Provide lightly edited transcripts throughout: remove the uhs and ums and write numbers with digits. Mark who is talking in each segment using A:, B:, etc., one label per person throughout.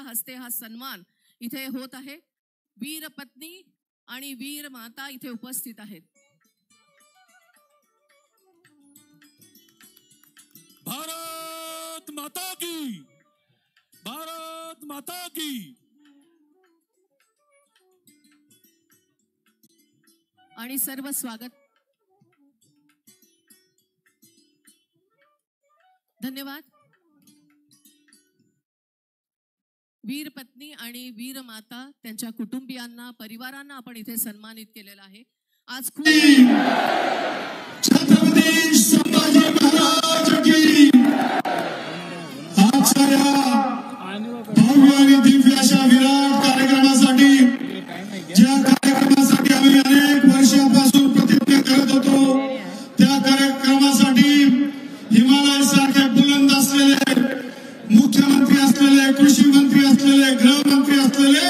A: हस्ते हा सन्मान इथे होत आहे। वीर पत्नी आणि वीर माता इथे उपस्थित आहेत।
B: भारत माता की, भारत माता की।
A: आणि सर्व स्वागत, धन्यवाद। वीर पत्नी आणि वीर माता त्यांच्या कुटुंबियांना, परिवारांना आपण इथे सन्मानित केलेलं आहे। आज खूप
C: छत्रपती संभाजी महाराज की आजच्या भव्य आणि दिव्य अशा विराट कार्यक्रमासाठी, ज्या कार्यक्रमासाठी आम्ही अनेक वर्षापासून प्रतिज्ञा करत होतो, त्या कार्यक्रमासाठी हिमालय सारखे बुलंद असलेले मुख्यमंत्री असलेले, कृषी मंत्री असलेले, गृहमंत्री असलेले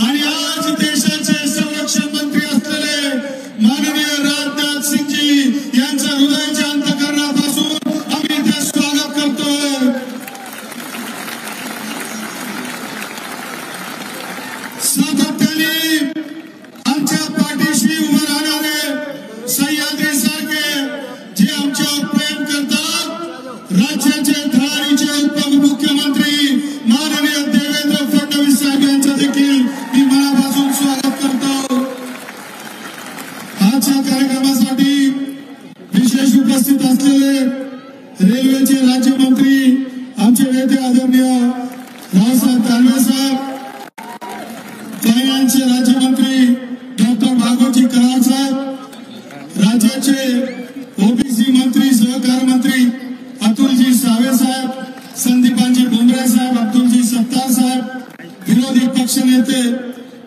C: आणि आज देशाचे संरक्षण मंत्री असलेले माननीय राजनाथ सिंहजी यांचं हृदयाच्या अंतःकरणापासून आम्ही इथे स्वागत करतोय। सातत्याने आमच्या पाठीशी उभे राहणारे सह्याद्री सारखे जे आमच्यावर प्रेम करतात, राज्याचे धडाडीचे उपमुख्यमंत्री माननीय देवेंद्र फडणवीस साहेब यांचं देखील मी मनापासून स्वागत करतो। आजच्या कार्यक्रमासाठी विशेष उपस्थित असलेले रेल्वेचे राज्यमंत्री, आमचे नेते आदरणीय रावसाहेब दानवे साहेब, फायनान्सचे राज्यमंत्री डॉक्टर भागवतजी कराड साहेब, राज्याचे ओबीसी मंत्री, सहकार मंत्री अतुलजी सावे साहेब, संदीपानजी भुमरे साहेब, अब्दुलजी सत्तार साहेब, विरोधी पक्ष नेते,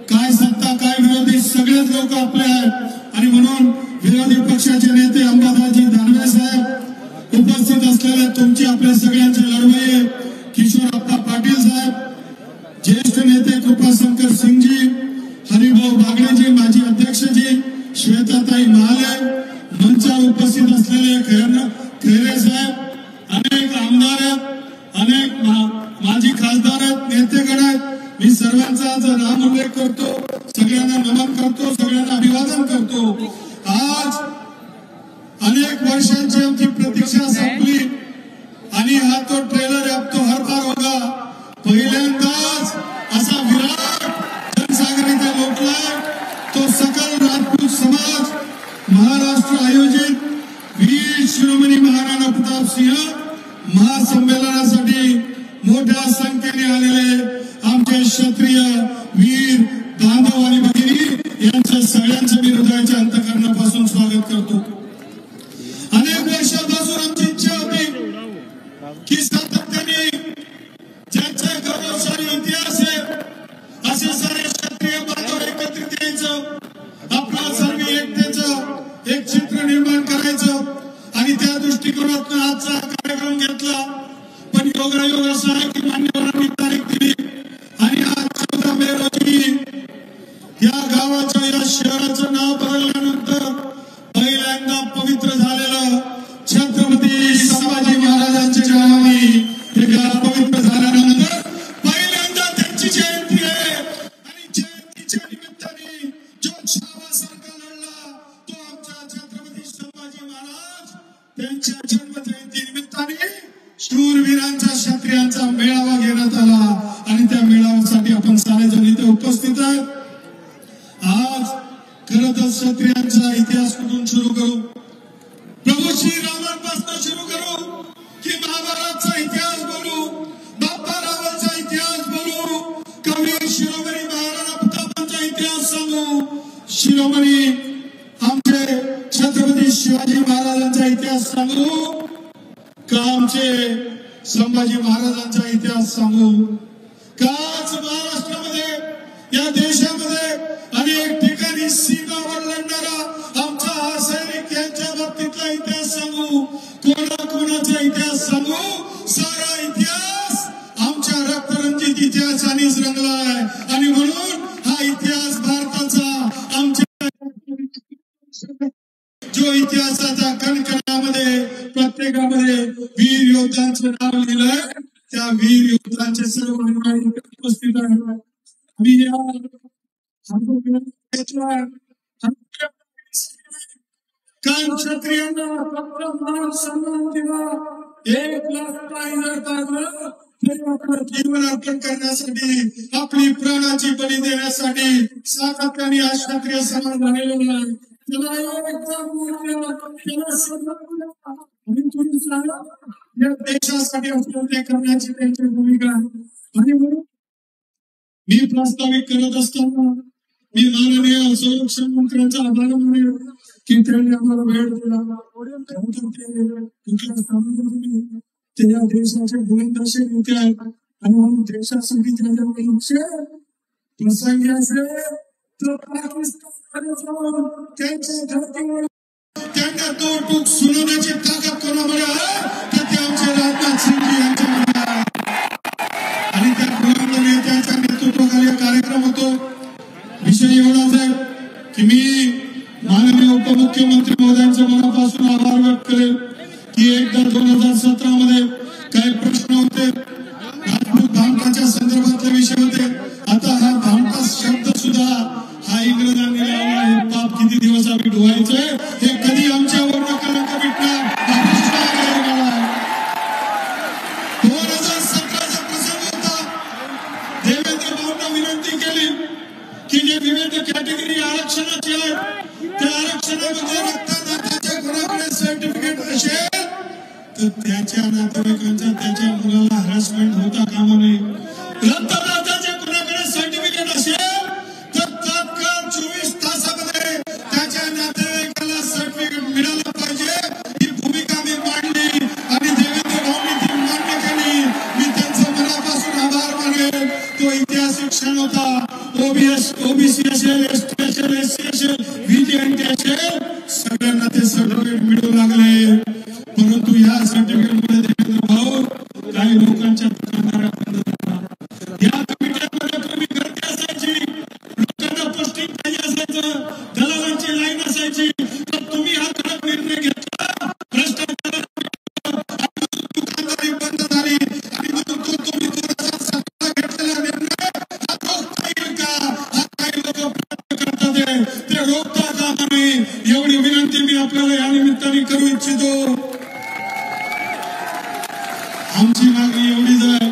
C: काय सत्ता काय विरोधी सगळेच लोक आपले आहेत आणि म्हणून विरोधी पक्षाचे नेते अंबादासजी दानवे साहेब, उपस्थित असलेले तुमचे आपले सगळ्यांचे लढवय्ये किशोरप्पा पाटील साहेब, ज्येष्ठ नेते कृपाशंकर सिंगजी, हरिभाऊ बागडेजी, माजी अध्यक्षजी श्वेताताई महाले, मंचावर उपस्थित असलेले खैरे साहेब, अनेक आमदार आहेत, अनेक माजी खासदार आहेत, नेतेगण आहेत, मी सर्वांचा आज नामोल्लेख करतो, सगळ्यांना नमन करतो, सगळ्यांना अभिवादन करतो। आज अनेक वर्षांची आमची प्रतीक्षा संपली आणि हा तो ट्रेलर अब तो हर बार होगा, पहिल्यांदाच असा विराट जनसागर इथे लोटलाय। तो सकल राजपूत समाज महाराष्ट्र आयोजित वीर शिरोमणी महाराणा प्रताप सिंह महासंमेलनासाठी मोठ्या संख्येने आलेले आमचे क्षत्रिय वीर बांधव आणि भगिनी यांचं सगळ्यांचं मी हृदयाच्या अंतःकरणापासून स्वागत करतो। अनेक वर्षापासून आमची इच्छा होती की सातत्याने ज्यांचा गौरवशाली इतिहास आहे असे सारे क्षत्रिय बांधव एकत्रित यायचं, आपला सर्व एकतेचं एक चित्र निर्माण करायचं आणि त्या दृष्टिकोनातून आजचा कार्यक्रम घेतला। पण योगायोग असा आहे की मान्यवरांनी तारीख दिली आणि आज 14 मे रोजी या गावाच्या, या शहराचं नाव बदलल्यानंतर पहिल्यांदा पवित्र झालेलं छत्रपती संभाजी महाराजांच्या नावाने हे गाव पवित्र झाल्यानंतर पहिल्यांदा त्यांची जयंती आहे आणि जयंतीच्या निमित्ताने जो छावासारखा लढला तो आमच्या छत्रपती संभाजी महाराज त्यांच्या जन्मजयंती निमित्ताने शूरवीरांचा, क्षत्रियांचा मेळावा घेण्यात आला आणि त्या मेळाव्यासाठी आपण सारेजण इथे उपस्थित आहेत। आज खरं तर क्षत्रियांचा इतिहास कुठून सुरू करू? प्रभू श्रीरामांपासून सुरू करू की महाभारतचा इतिहास बोलू, बाप्पा रावलचा इतिहास बोलू, कवी शिरोमणी महाराणा प्रतापांचा इतिहास सांगू, शिरोमणी आमचे छत्रपती शिवाजी महाराजांचा इतिहास सांगू का आमचे संभाजी महाराजांचा इतिहास सांगू? काच महाराष्ट्रामध्ये, या देशामध्ये अनेक ठिकाणी सीमावर लढणारा आमचा हा सैनिक यांच्या बाबतीतला इतिहास सांगू, कोणाचा इतिहास सांगू? सारा इतिहास आमच्या रक्तरंजित इतिहासानेच रंगला आहे आणि म्हणून हा इतिहास भारताचा, आमच्या जो इतिहासाच्या कणकणामध्ये प्रत्येकामध्ये वीर योद्ध्यांचं नाव लिहिलंय त्या वीर योद्धांचे सर्व अनुयायी उपस्थित आहेत. मी काल क्षत्रियांना मान सन्मान दिला. 1,00,000 जीवन अर्पण करण्यासाठी, आपली प्राणाची बळी देण्यासाठी सातत्याने हा क्षत्रिय समाज झालेला आहे. या देशासाठी असं ते करण्याची त्यांची भूमिका आहे. आणि म्हणून मी प्रस्तावित करत असताना मी माननीय संरक्षण मंत्र्यांचा आभार मानेल की त्यांनी आम्हाला वेळ दिला. ते या देशाचे बुलंदशे नेते आहेत आणि म्हणून देशासाठी त्यांच्या प्रसंगी असेल तर पाकिस्तान त्यांच्या धर्तीवर त्यांना तो टूक सुनावण्याची ताकद कोणामुळे आहे तर ते आमचे राजनाथ सिंह यांच्यामध्ये आहे. आणि त्या बुलंद नेत्याच्या नेतृत्वाखाली कार्यक्रम होतो. विषय एवढाच आहे की मी माननीय उपमुख्यमंत्री महोदयांचा मनापासून आभार व्यक्त करेल की एकदा 2017 मध्ये काही प्रश्न होते, राजपूत भामटाच्या संदर्भातले विषय होते. आता हा भामटा शब्द सुद्धा हा इंग्रजांनी लावला. हे पाप किती दिवस आम्ही धुवायचंय, हे कधी आमच्यावर नका भेटणार. 2017चा प्रसंग होता. देवेंद्र भाऊंना विनंती केली की जे विविध कॅटेगरी आरक्षणाची आहे त्या आरक्षणामध्ये रक्तदात्याच्या घराकडे सर्टिफिकेट असेल तर त्याच्या नातेवाईकांचा त्याच्या मुलाला हॅरॅसमेंट होता कामा नये. रक्तदात्याच्या घराकडे सर्टिफिकेट असेल तर तात्काळ 24 तासामध्ये त्याच्या नातेवाईकाला सर्टिफिकेट मिळालं पाहिजे. ही भूमिका मी मांडली आणि देवेंद्र भाऊंनी ती मान्य केली. मी त्यांचा मनापासून आभार मानेल. तो ऐतिहासिक क्षण होता. ओबीसी असेल, एसटी असेल, एससी असेल, व्हीजीएनटी असेल, सगळ्यांना ते सर्टिफिकेट मिळू लागले. परंतु या सर्टिफिकेट मध्ये देवेंद्र भाऊ काही लोकांच्या दुकानदारा बंद झाला. या कमिट्यांमध्ये कमी गर्दी असायची, लोकांना पोस्टिंग पाहिजे असायचं, दलालांची लाईन असायची. तर तुम्ही हा कडक निर्णय घेतला, भ्रष्टाचार दुकानदारी बंद झाली आणि म्हणून तो तुम्ही 2017 घेतलेला निर्णय हा रोखता येईल का? हा काही लोक प्रयत्न करतात ते रोखता कामा नये. एवढी विनंती मी आपल्याला या निमित्ताने करू इच्छितो. आमची मागणी एवढीच आहे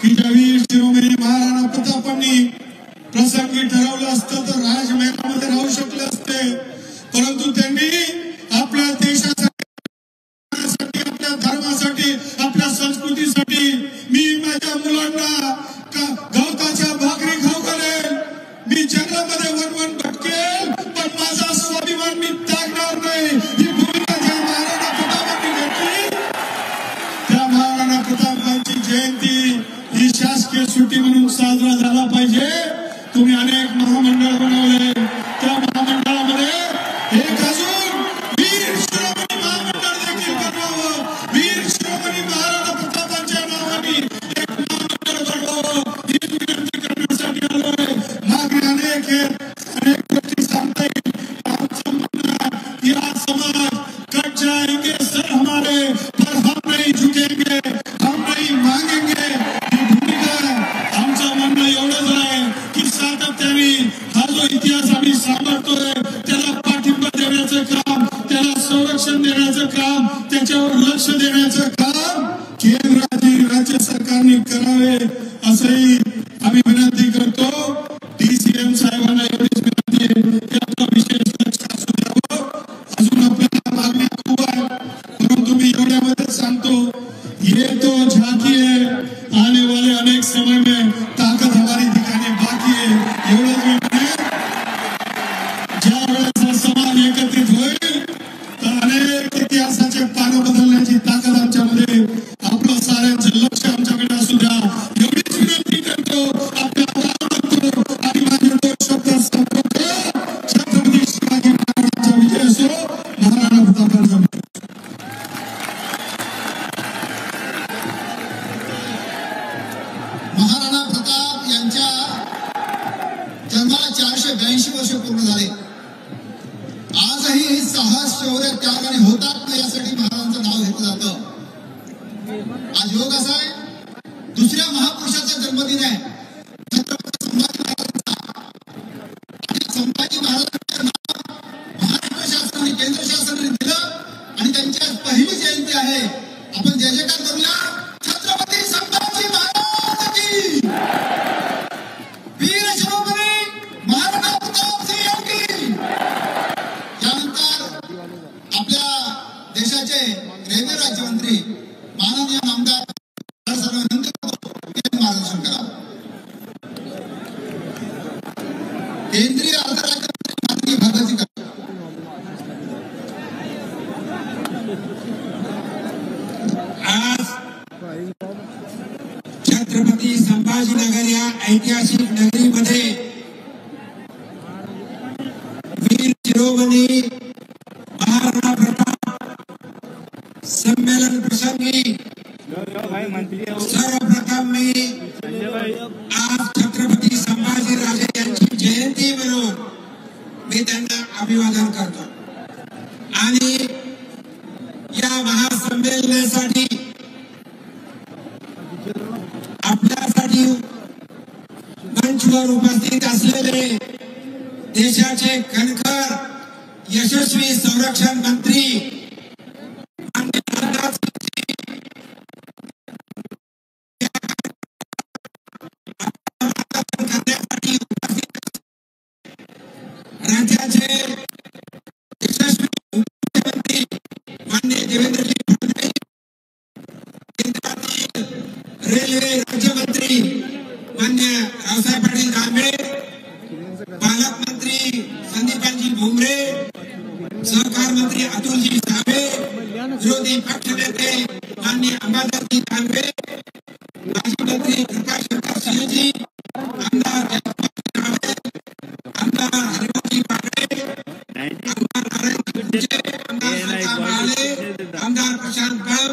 C: की ज्या वीर शिरोमणी महाराणा प्रतापांनी प्रसंगी ठरवलं असतं तर राजमहालामध्ये राहू शकले असते. परंतु त्यांनी आपल्या देशासाठी, आपल्या धर्मासाठी, आपल्या संस्कृतीसाठी मी माझ्या मुलांना गवताच्या भाकरी खाऊ घालेल, मी जंगलामध्ये वनवन भटकेल, पण माझा स्वाभिमान मी त्यागणार नाही. ही भूमिका ज्या महाराणा प्रतापांनी घेतली, त्या महाराणा प्रतापांची जयंती ही शासकीय सुट्टी म्हणून साजरा झाला पाहिजे. तुम्ही अनेक महामंडळ बनवले, त्या महामंडळामध्ये एक अजून वीर शिरोमणी महामंडळ देखील बनवावं. वीर शिरोमणी महाराणा प्रतापांच्या नावाने एक महामंडळ बनवावं ही विनंती करण्यासाठी आलोय. मागणी अनेक गोष्टी सांगता येईल. आमचं म्हणणं आहे की हा समाज कट जाएंगे सर हमारे, पर हम नहीं झुकेंगे, हम नहीं मांगेंगे. ही भूमिका आहे. आमचं म्हणणं एवढंच आहे की सातत्याने हा जो इतिहास आम्ही सांभाळतोय त्याला पाठिंबा देण्याचं काम, त्याला संरक्षण देण्याचं काम, त्याच्यावर लक्ष देण्याचं काम केंद्र आणि राज्य सरकारने करावे असंही आम्ही विनंती करतो. DCM साहेबांना एवढीच विनंती आहे की आपला विशेष लक्ष असू द्यावं. अजून आपल्याला मागण्या खूप आहे, परंतु मी एवढ्यामध्ये सांगतो, ये तो झांकी है, आने वाले अनेक समय में ताकत हमारी दिखाने बाकी है. एवढंच मी म्हणेन. ज्या वेळेस हा समाज एकत्रित होईल तर अनेक इतिहासाचे पानं बदलण्याची ताकद आमच्यामध्ये, आपलं साऱ्यांचं लक्ष आमच्याकडे असू द्या एवढीच विनंती करतो. आपल्या आणि माझे 2 शब्द संपवतो. छत्रपती शिवाजी महाराजांचा विजय असो, महाराणा प्रतापांचा विजय.
D: महाराणा प्रताप यांच्या जन्माला 482 वर्ष पूर्ण झाले. आजही साहस, शौर्य, त्याग आणि हुतात्मा यासाठी महाराजांचं नाव घेतलं जातं. आज योग असा आहे जन्मदिन आहे. संभाजी महाराजांचं नाव महाराष्ट्र शासनाने केंद्र शासनाने दिलं आणि त्यांची पहिली जयंती आहे. आपण जय जयकार करूया. छत्रपती संभाजी महाराज की, वीर शिरोमणी महाराणा प्रताप सिंह की. यानंतर आपल्या देशाचे रेल्वे राज्यमंत्री माननीय नामदार सर्व विनंती करतो मार्गदर्शन करा. केंद्रीय अर्थ राज्यमंत्री भगतजी करा.
E: आज छत्रपती संभाजीनगर या ऐतिहासिक नगरीमध्ये वीर शिरोमणी महाराणा प्रताप संमेलन प्रसंगी सर्वप्रथम मी आज छत्रपती संभाजीराजे यांची जयंती म्हणून मी त्यांना अभिवादन करतो आणि या महासंमेलनासाठी आपल्यासाठी मंचवर उपस्थित असलेले देशाचे कणखर यशस्वी संरक्षण मंत्री राज्याचे यशस्वी मुख्यमंत्री माननीय देवेंद्रजी फडणवीस, केंद्रातील रेल्वे राज्यमंत्री माननीय रावसाहेब पाटील दानवे, पालकमंत्री संदीपानजी भुमरे, सहकार मंत्री अतुलजी सावे, विरोधी पक्षनेते माननीय अंबादासजी दानवे, माजी मंत्री प्रकाश शंकर सिंहजी, आमदार आमदार हरिभाऊजी पाटले, आमदार नारायण गुंजे, आमदार प्रशांत बम,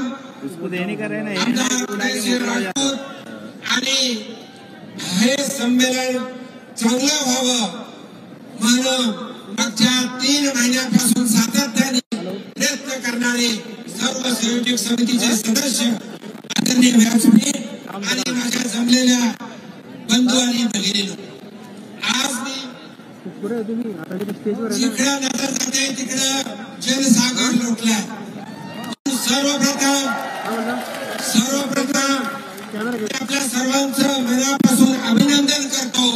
E: आमदार उदयसिंह राजपूत आणि हे संमेलन चांगलं व्हावं म्हणून मागच्या 3 महिन्यापासून सातत्याने प्रयत्न करणारे सर्व संयोजक समितीचे सदस्य आदरणीय व्यासपीठ आणि माझ्या जमलेल्या बंधू आणि भगिनींनो, आज मी जिकडं नजर जाते तिकडं जनसागर लोटलाय. सर्वप्रथम आपल्या सर्वांचं मनापासून अभिनंदन करतो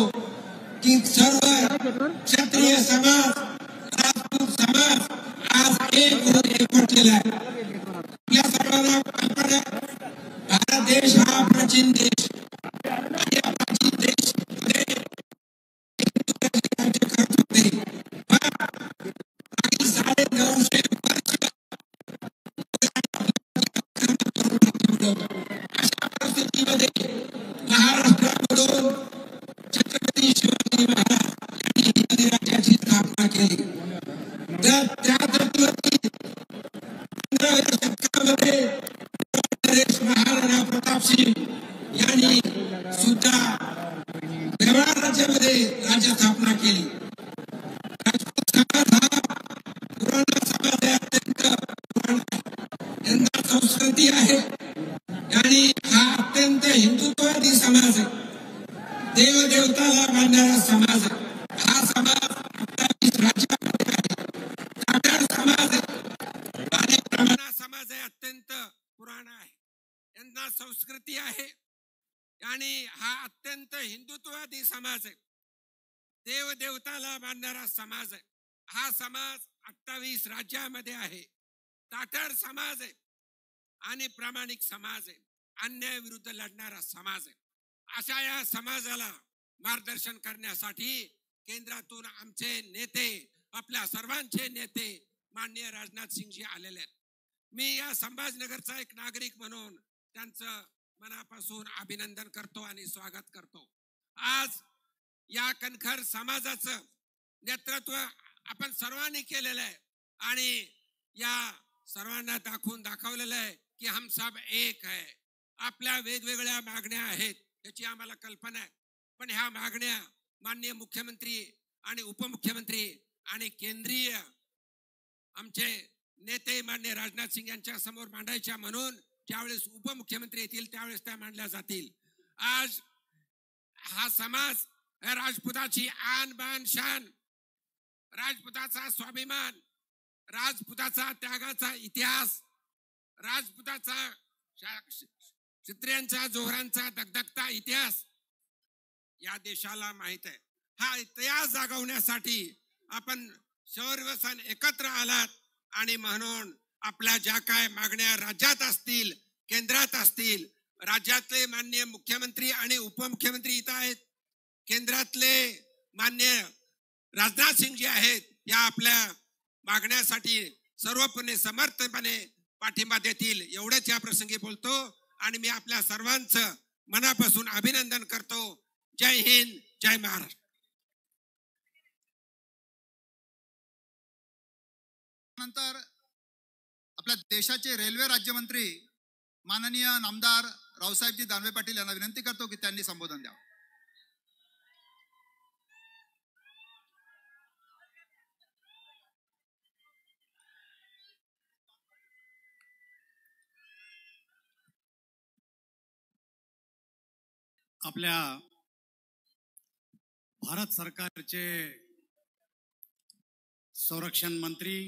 E: की सर्व क्षत्रिय समाज, राजपूत समाज आज एक होऊन एकवटलेला आहे. आपल्या सर्वांना कल्पना, भारत देश हा प्राचीन देश आणि या प्राचीन देशामध्ये राज्य करत होते. मागील 950 अशा परिस्थितीमध्ये महाराष्ट्रामधून छत्रपती शिवाजी महाराज यांनी हिंदवी राज्याची स्थापना केली. तर त्या धर्तीवरती 15व्या शतकामध्ये महाराणा प्रताप सिंह यांनी सुद्धा मेवाड राज्यामध्ये राज्य स्थापना केली. राजपूत समाज हा पुराणा समाज आहे, अत्यंत पुराणा आहे, त्यांना संस्कृती आहे आणि हा अत्यंत हिंदुत्ववादी समाज आहे, देवदेवताला मानणारा समाज आहे. हा समाज 28 राज्यामध्ये आहे, टाटार समाज आहे आणि ब्राह्मण समाज आहे, अत्यंत पुराणा आहे, यांना संस्कृती आहे आणि हा अत्यंत हिंदुत्ववादी समाज आहे, देवदेवताला मानणारा समाज आहे. हा समाज 28 राज्यामध्ये आहे, टाटार समाज आहे आणि प्रामाणिक समाज आहे, अन्याय विरुद्ध लढणारा समाज आहे. अशा या समाजाला मार्गदर्शन करण्यासाठी केंद्रातून आमचे नेते, आपल्या सर्वांचे नेते माननीय राजनाथ सिंहजी आलेले आहेत. मी या संभाजीनगरचा एक नागरिक म्हणून त्यांचं मनापासून अभिनंदन करतो आणि स्वागत करतो. आज या कणखर समाजाचं नेतृत्व आपण सर्वांनी केलेलं आहे आणि या सर्वांना दाखवलेलं आहे की हम सब एक है. आपल्या वेगवेगळ्या मागण्या आहेत, याची आम्हाला कल्पना आहे, पण ह्या मागण्या माननीय मुख्यमंत्री आणि उपमुख्यमंत्री आणि केंद्रीय आमचे नेते माननीय राजनाथ सिंह यांच्या समोर मांडायच्या, म्हणून ज्यावेळेस उपमुख्यमंत्री येतील त्यावेळेस त्या मांडल्या जातील. आज हा समाज राजपुताची आन बान शान, राजपुताचा स्वाभिमान, राजपुताचा त्यागाचा इतिहास, राजपुताचा क्षत्रियांचा जोहरांचा दगदगता इतिहास या देशाला माहित आहे. हा इतिहास जागवण्यासाठी आपण सर्वजण एकत्र आलात आणि म्हणून आपल्या ज्या काय मागण्या राज्यात असतील, केंद्रात असतील, राज्यातले माननीय मुख्यमंत्री आणि उपमुख्यमंत्री इथं आहेत, केंद्रातले माननीय राजनाथ सिंग जी आहेत, या आपल्या मागण्यासाठी सर्वपणे समर्थपणे पाठिंबा देतील एवढेच या प्रसंगी बोलतो आणि मी आपल्या सर्वांचं मनापासून अभिनंदन करतो. जय हिंद, जय महाराष्ट्र.
D: नंतर आपल्या देशाचे रेल्वे राज्यमंत्री माननीय नामदार रावसाहेबजी दानवे पाटील यांना विनंती करतो की त्यांनी संबोधन द्यावं.
B: आपल्या भारत सरकारचे संरक्षण मंत्री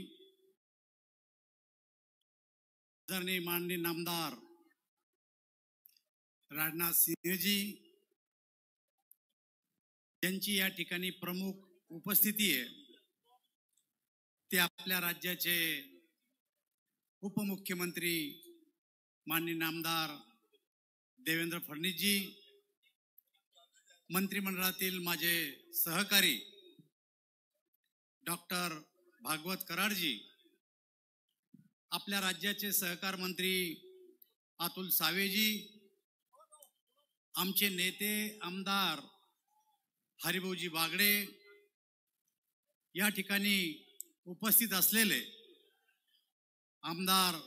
B: आदरणीय माननीय नामदार राजनाथ सिंहजी यांची या ठिकाणी प्रमुख उपस्थिती आहे. ते आपल्या राज्याचे उपमुख्यमंत्री माननीय नामदार देवेंद्र फडणवीसजी, मंत्रिमंडळातील माझे सहकारी डॉक्टर भागवत कराडजी, आपल्या राज्याचे सहकार मंत्री अतुल सावेजी, आमचे नेते आमदार हरिभाऊजी बागडे, या ठिकाणी उपस्थित असलेले आमदार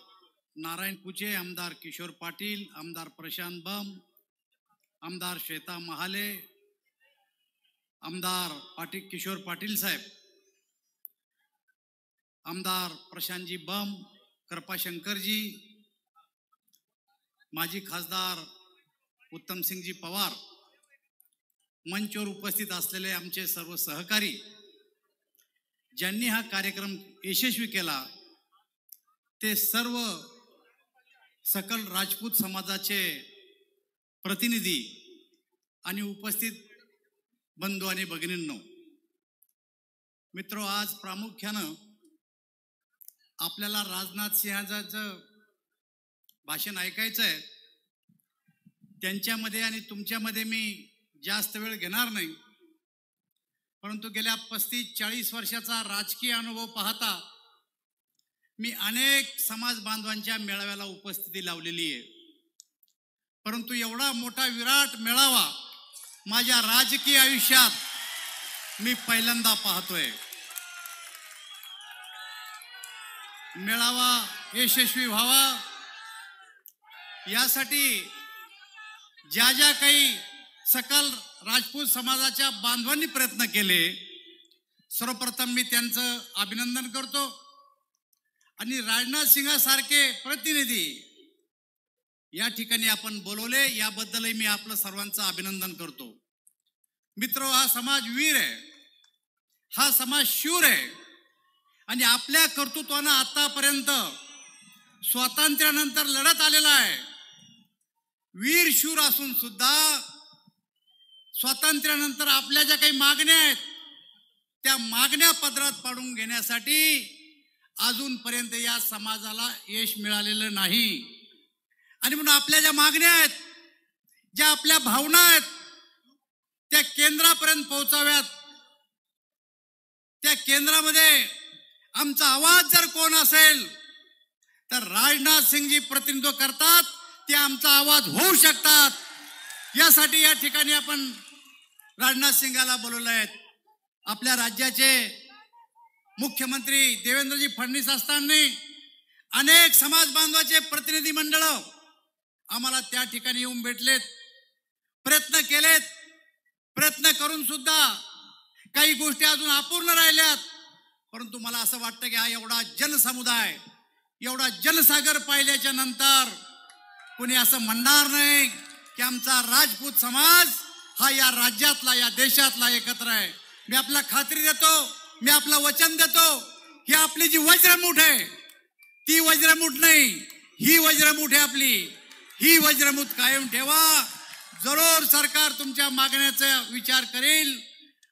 B: नारायण कुचे, आमदार किशोर पाटील, आमदार प्रशांत बम, आमदार श्वेता महाले, आमदार किशोर पाटील साहेब, आमदार प्रशांतजी बम, कृपाशंकरजी, माजी खासदार उत्तमसिंगजी पवार, मंचवर उपस्थित असलेले आमचे सर्व सहकारी ज्यांनी हा कार्यक्रम यशस्वी केला, ते सर्व सकल राजपूत समाजाचे प्रतिनिधी आणि उपस्थित बंधू आणि भगिनींनो, मित्र, आज प्रामुख्यानं आपल्याला राजनाथ सिंहाचं भाषण ऐकायचं आहे. त्यांच्यामध्ये आणि तुमच्यामध्ये मी जास्त वेळ घेणार नाही, परंतु गेल्या 35-40 वर्षाचा राजकीय अनुभव पाहता मी अनेक समाज बांधवांच्या मेळाव्याला उपस्थिती लावलेली आहे. परंतु एवढा मोठा विराट मेळावा माझ्या राजकीय आयुष्यात मी पहिल्यांदा पाहतोय. मेळावा यशस्वी व्हावा यासाठी ज्या ज्या काही सकल राजपूत समाजाच्या बांधवांनी प्रयत्न केले, सर्वप्रथम मी त्यांचं अभिनंदन करतो. आणि राजनाथ सिंहासारखे प्रतिनिधी या ठिकाणी आपण बोलवले, याबद्दलही मी आपलं सर्वांचं अभिनंदन करतो. मित्र, हा समाज वीर आहे, हा समाज शूर आहे आणि आपल्या कर्तृत्वानं आतापर्यंत स्वातंत्र्यानंतर लढत आलेला आहे. वीर शूर असून सुद्धा स्वातंत्र्यानंतर आपल्या ज्या काही मागण्या आहेत त्या मागण्या पदरात पाडून घेण्यासाठी अजूनपर्यंत या समाजाला यश मिळालेलं नाही. आणि म्हणून आपल्या ज्या मागण्या आहेत, ज्या आपल्या भावना आहेत, त्या केंद्रापर्यंत पोहोचाव्यात. त्या केंद्रामध्ये आमचा आवाज जर कोण असेल तर राजनाथ सिंगजी प्रतिनिधित्व करतात, ते आमचा आवाज होऊ शकतात. यासाठी या ठिकाणी आपण राजनाथ सिंगाला बोलवलं आहे. आपल्या राज्याचे मुख्यमंत्री देवेंद्रजी फडणवीस असताना अनेक समाज बांधवाचे प्रतिनिधी मंडळ आम्हाला त्या ठिकाणी येऊन भेटलेत, प्रयत्न केलेत. प्रयत्न करून सुद्धा काही गोष्टी अजून अपूर्ण राहिल्यात. परंतु मला असं वाटतं की हा एवढा जनसमुदाय, एवढा जनसागर पाहिल्याच्या नंतर कोणी असं म्हणणार नाही की आमचा राजपूत समाज हा या राज्यातला, या देशातला एकत्र आहे. मी आपला खात्री देतो, मी आपलं वचन देतो, ही आपली जी वज्रमूठ आहे ती वज्रमूठ नाही, ही वज्रमूठ आहे आपली. ही वज्रमूठ कायम ठेवा. जरूर सरकार तुमच्या मागण्याचा विचार करेल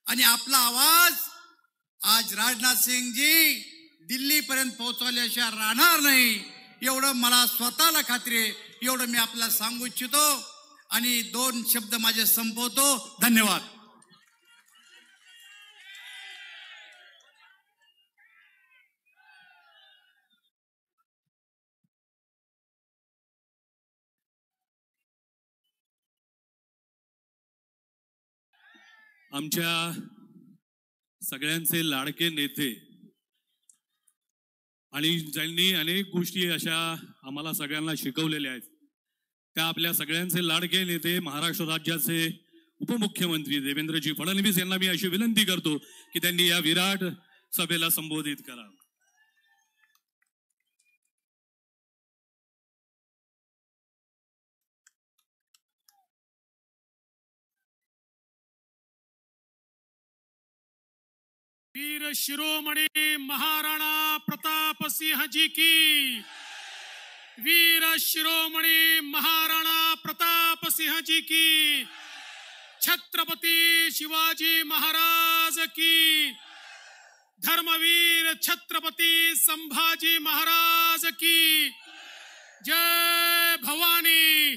B: आणि आपला आवाज आज राजनाथ सिंगजी दिल्लीपर्यंत पोहोचवल्याशिवाय राहणार नाही, एवढं मला स्वतःला खात्री आहे. एवढं मी आपल्याला सांगू इच्छितो आणि 2 शब्द माझे संपवतो. धन्यवाद.
F: आमच्या सगळ्यांचे लाडके नेते आणि ज्यांनी अनेक गोष्टी अशा आम्हाला सगळ्यांना शिकवलेल्या आहेत, त्या आपल्या सगळ्यांचे लाडके नेते महाराष्ट्र राज्याचे उपमुख्यमंत्री देवेंद्रजी फडणवीस यांना मी अशी विनंती करतो की त्यांनी या विराट सभेला संबोधित करावं.
G: वीर शिरोमणी महाराणा प्रताप सिंह जी की, वीर शिरोमणी महाराणा प्रताप सिंह जी की, छत्रपति शिवाजी महाराज की, धर्मवीर छत्रपति संभाजी महाराज की. जय भवानी,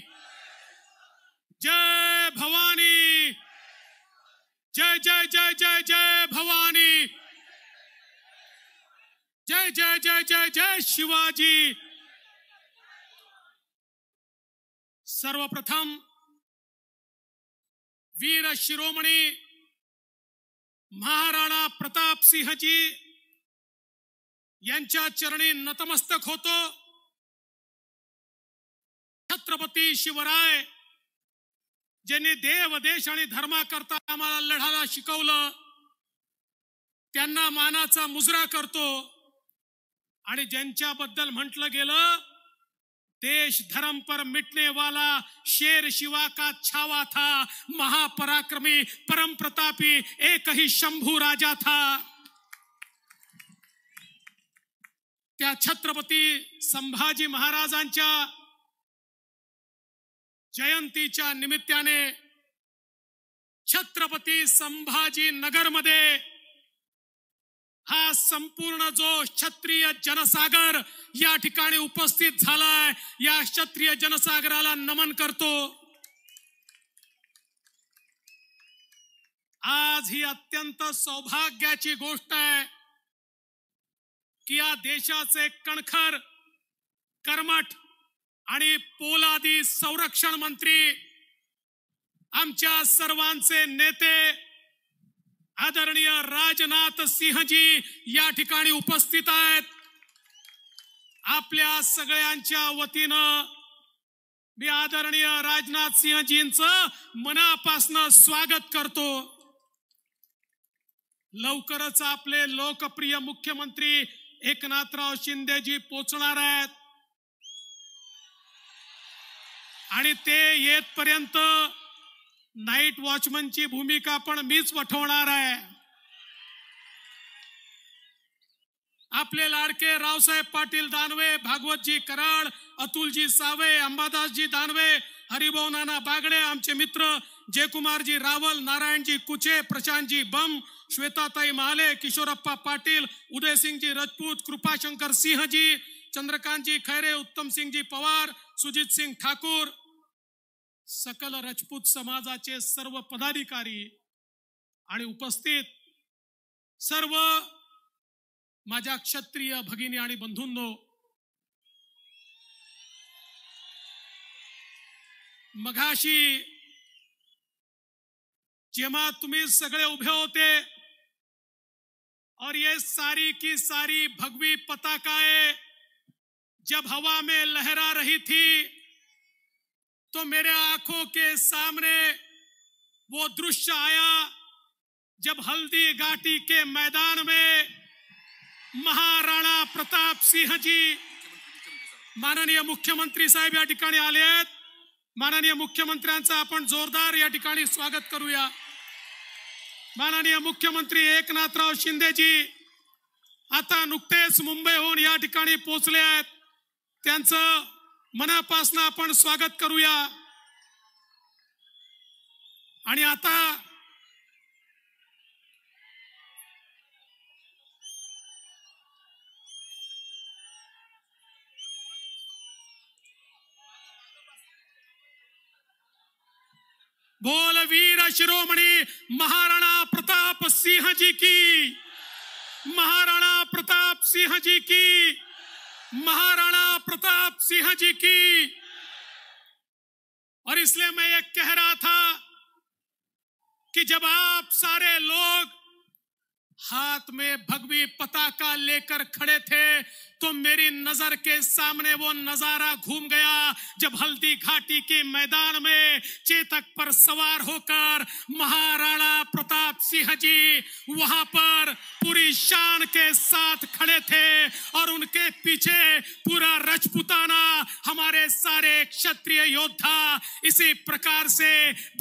G: जय भवानी, जय जय जय जय जय भवानी, जय जय जय जय जय शिवाजी. सर्वप्रथम वीर शिरोमणी महाराणा प्रताप सिंहजी यांच्या चरणी नतमस्तक होतो. छत्रपती शिवराय ज्यांनी देव देश आणि धर्माकरता आम्हाला लढायला शिकवलं, त्यांना मानाचा मुजरा करतो. आणि ज्यांच्याबद्दल म्हटलं गेलं, देश धर्म पर मिटने वाला शेर शिवा का छावा था, महापराक्रमी परम प्रतापी एक ही शंभू राजा था. त्या छत्रपती संभाजी महाराजांच्या जयंतीच्या निमित्ताने छत्रपती संभाजी नगर मध्ये हा संपूर्ण जो क्षत्रिय जनसागर या ठिकाणी उपस्थित झालाय, या क्षत्रिय जनसागराला नमन करतो. आज ही अत्यंत सौभाग्याची गोष्ट आहे की या देशाचे कणखर, कर्मठ आणि पोलादी संरक्षण मंत्री, आमच्या सर्वांचे नेते आदरणीय राजनाथ सिंहजी या ठिकाणी उपस्थित आहेत. आपल्या सगळ्यांच्या वतीनं मी आदरणीय राजनाथ सिंहजींचं मनापासून स्वागत करतो. लवकरच आपले लोकप्रिय मुख्यमंत्री एकनाथराव शिंदेजी पोचणार आहेत आणि ते येतपर्यंत नाईट वॉचमनची भूमिका पण मीच वठवणार आहे. आपले लाडके रावसाहेब पाटील दानवे, भागवतजी कराड, अतुलजी सावे, अंबादासजी दानवे, हरिभाऊ नाना बागडे, आमचे मित्र जयकुमारजी रावल, नारायणजी कुचे, प्रशांतजी बम, श्वेताताई महाले, किशोरप्पा पाटील, उदयसिंगजी राजपूत, कृपाशंकर सिंहजी, चंद्रकांतजी खैरे, उत्तमसिंगजी पवार, सुजित सिंग ठाकूर, सकल राजपूत समाजाचे सर्व पदाधिकारी आणि उपस्थित सर्व माझ्या क्षत्रिय भगिनी आणि बंधूंनो, मघाशी जेव्हा तुम्ही सगळे उभे होते और ये सारी की सारी भगवी पताकाएं जब हवा में लहरा रही थी, तो मेरे आंखों के सामने वो दृश्य आया जब हल्दी घाटी के मैदान में महाराणा प्रताप सिंह जी, माननीय मुख्यमंत्री साहेब या ठिकाणी आले आहेत, माननीय मुख्यमंत्र्यांचं आपण जोरदार या ठिकाणी स्वागत करूया. माननीय मुख्यमंत्री एकनाथराव शिंदेजी आता नुकतेच मुंबईहून या ठिकाणी पोहोचले आहेत. त्यांचं मनापासून आपण स्वागत करूया. आणि आता बोल वीर शिरोमणी महाराणा प्रताप सिंह जी की, महाराणा प्रताप सिंह जी की, महाराणा प्रताप सिंह जी की. और इसलिए मैं ये कह रहा था कि जब आप सारे लोग हाथ में भगवी पताका लेकर खड़े थे तो मेरी नजर के सामने वो नजारा घूम गया जब हल्दी घाटी के मैदान में चेतक पर सवार होकर महाराणा प्रताप सिंह जी वहां पर पूरी शान के साथ खड़े थे और उनके पीछे पूरा राजपूताना हमारे सारे क्षत्रिय योद्धा इसी प्रकार से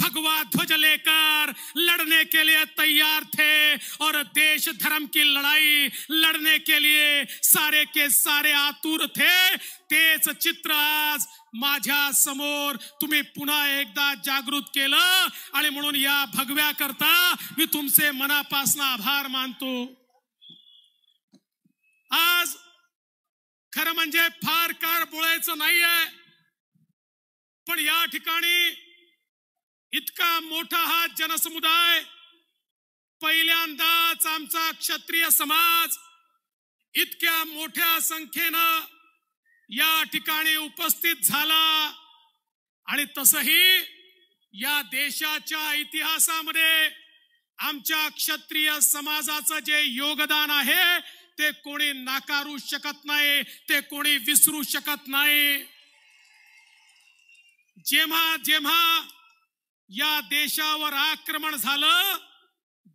G: भगवा ध्वज लेकर लड़ने के लिए तैयार थे और देश धर्म की लड़ाई लड़ने के लिए सारे के सारे आतुर थे. तेच चित्र आज माझ्या समोर तुम्ही पुन्हा एकदा जागृत केलं आणि म्हणून या भगव्या करता मी तुमचे मनापासून आभार मानतो. आज खरं म्हणजे फार कार बोलायचं नाहीये, पण या ठिकाणी इतका मोठा हा जनसमुदाय पहिल्यांदाच आमचा क्षत्रिय समाज इतक्या मोठ्या संख्येनं या ठिकाणी उपस्थित झाला. आणि तसही या देशाच्या इतिहासामध्ये आमच्या क्षत्रिय समाजाचं जे योगदान आहे ते कोणी नाकारू शकत नाही, ते कोणी विसरू शकत नाही. जेव्हा जेव्हा या देशावर आक्रमण झालं,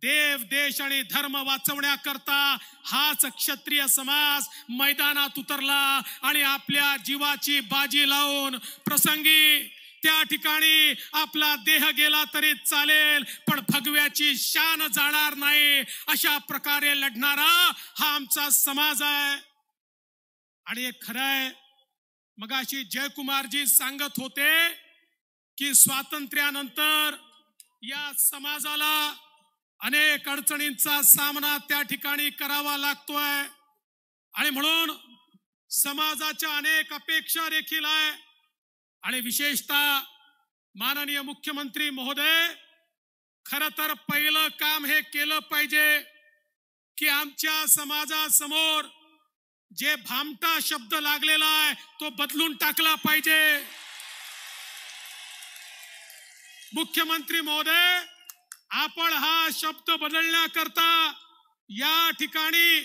G: देव देश आणि धर्म वाचवण्याकरता हाच क्षत्रिय समाज मैदानात उतरला आणि आपल्या जीवाची बाजी लावून प्रसंगी त्या ठिकाणी आपला देह गेला तरी चालेल पण भगव्याची शान जाणार नाही अशा प्रकारे लढणारा हा आमचा समाज आहे. आणि हे खरं आहे, मगाशी जयकुमारजी सांगत होते की स्वातंत्र्यानंतर या समाजाला अनेक अडचणींचा सामना त्या ठिकाणी करावा लागतोय आणि म्हणून समाजाच्या अनेक अपेक्षा देखील आहे. आणि विशेषतः माननीय मुख्यमंत्री महोदय खरं तर पहिलं काम हे केलं पाहिजे की आमच्या समाजासमोर जे भामटा शब्द लागलेला आहे तो बदलून टाकला पाहिजे. मुख्यमंत्री महोदय, आपण हा शब्द बदलण्याकरता या ठिकाणी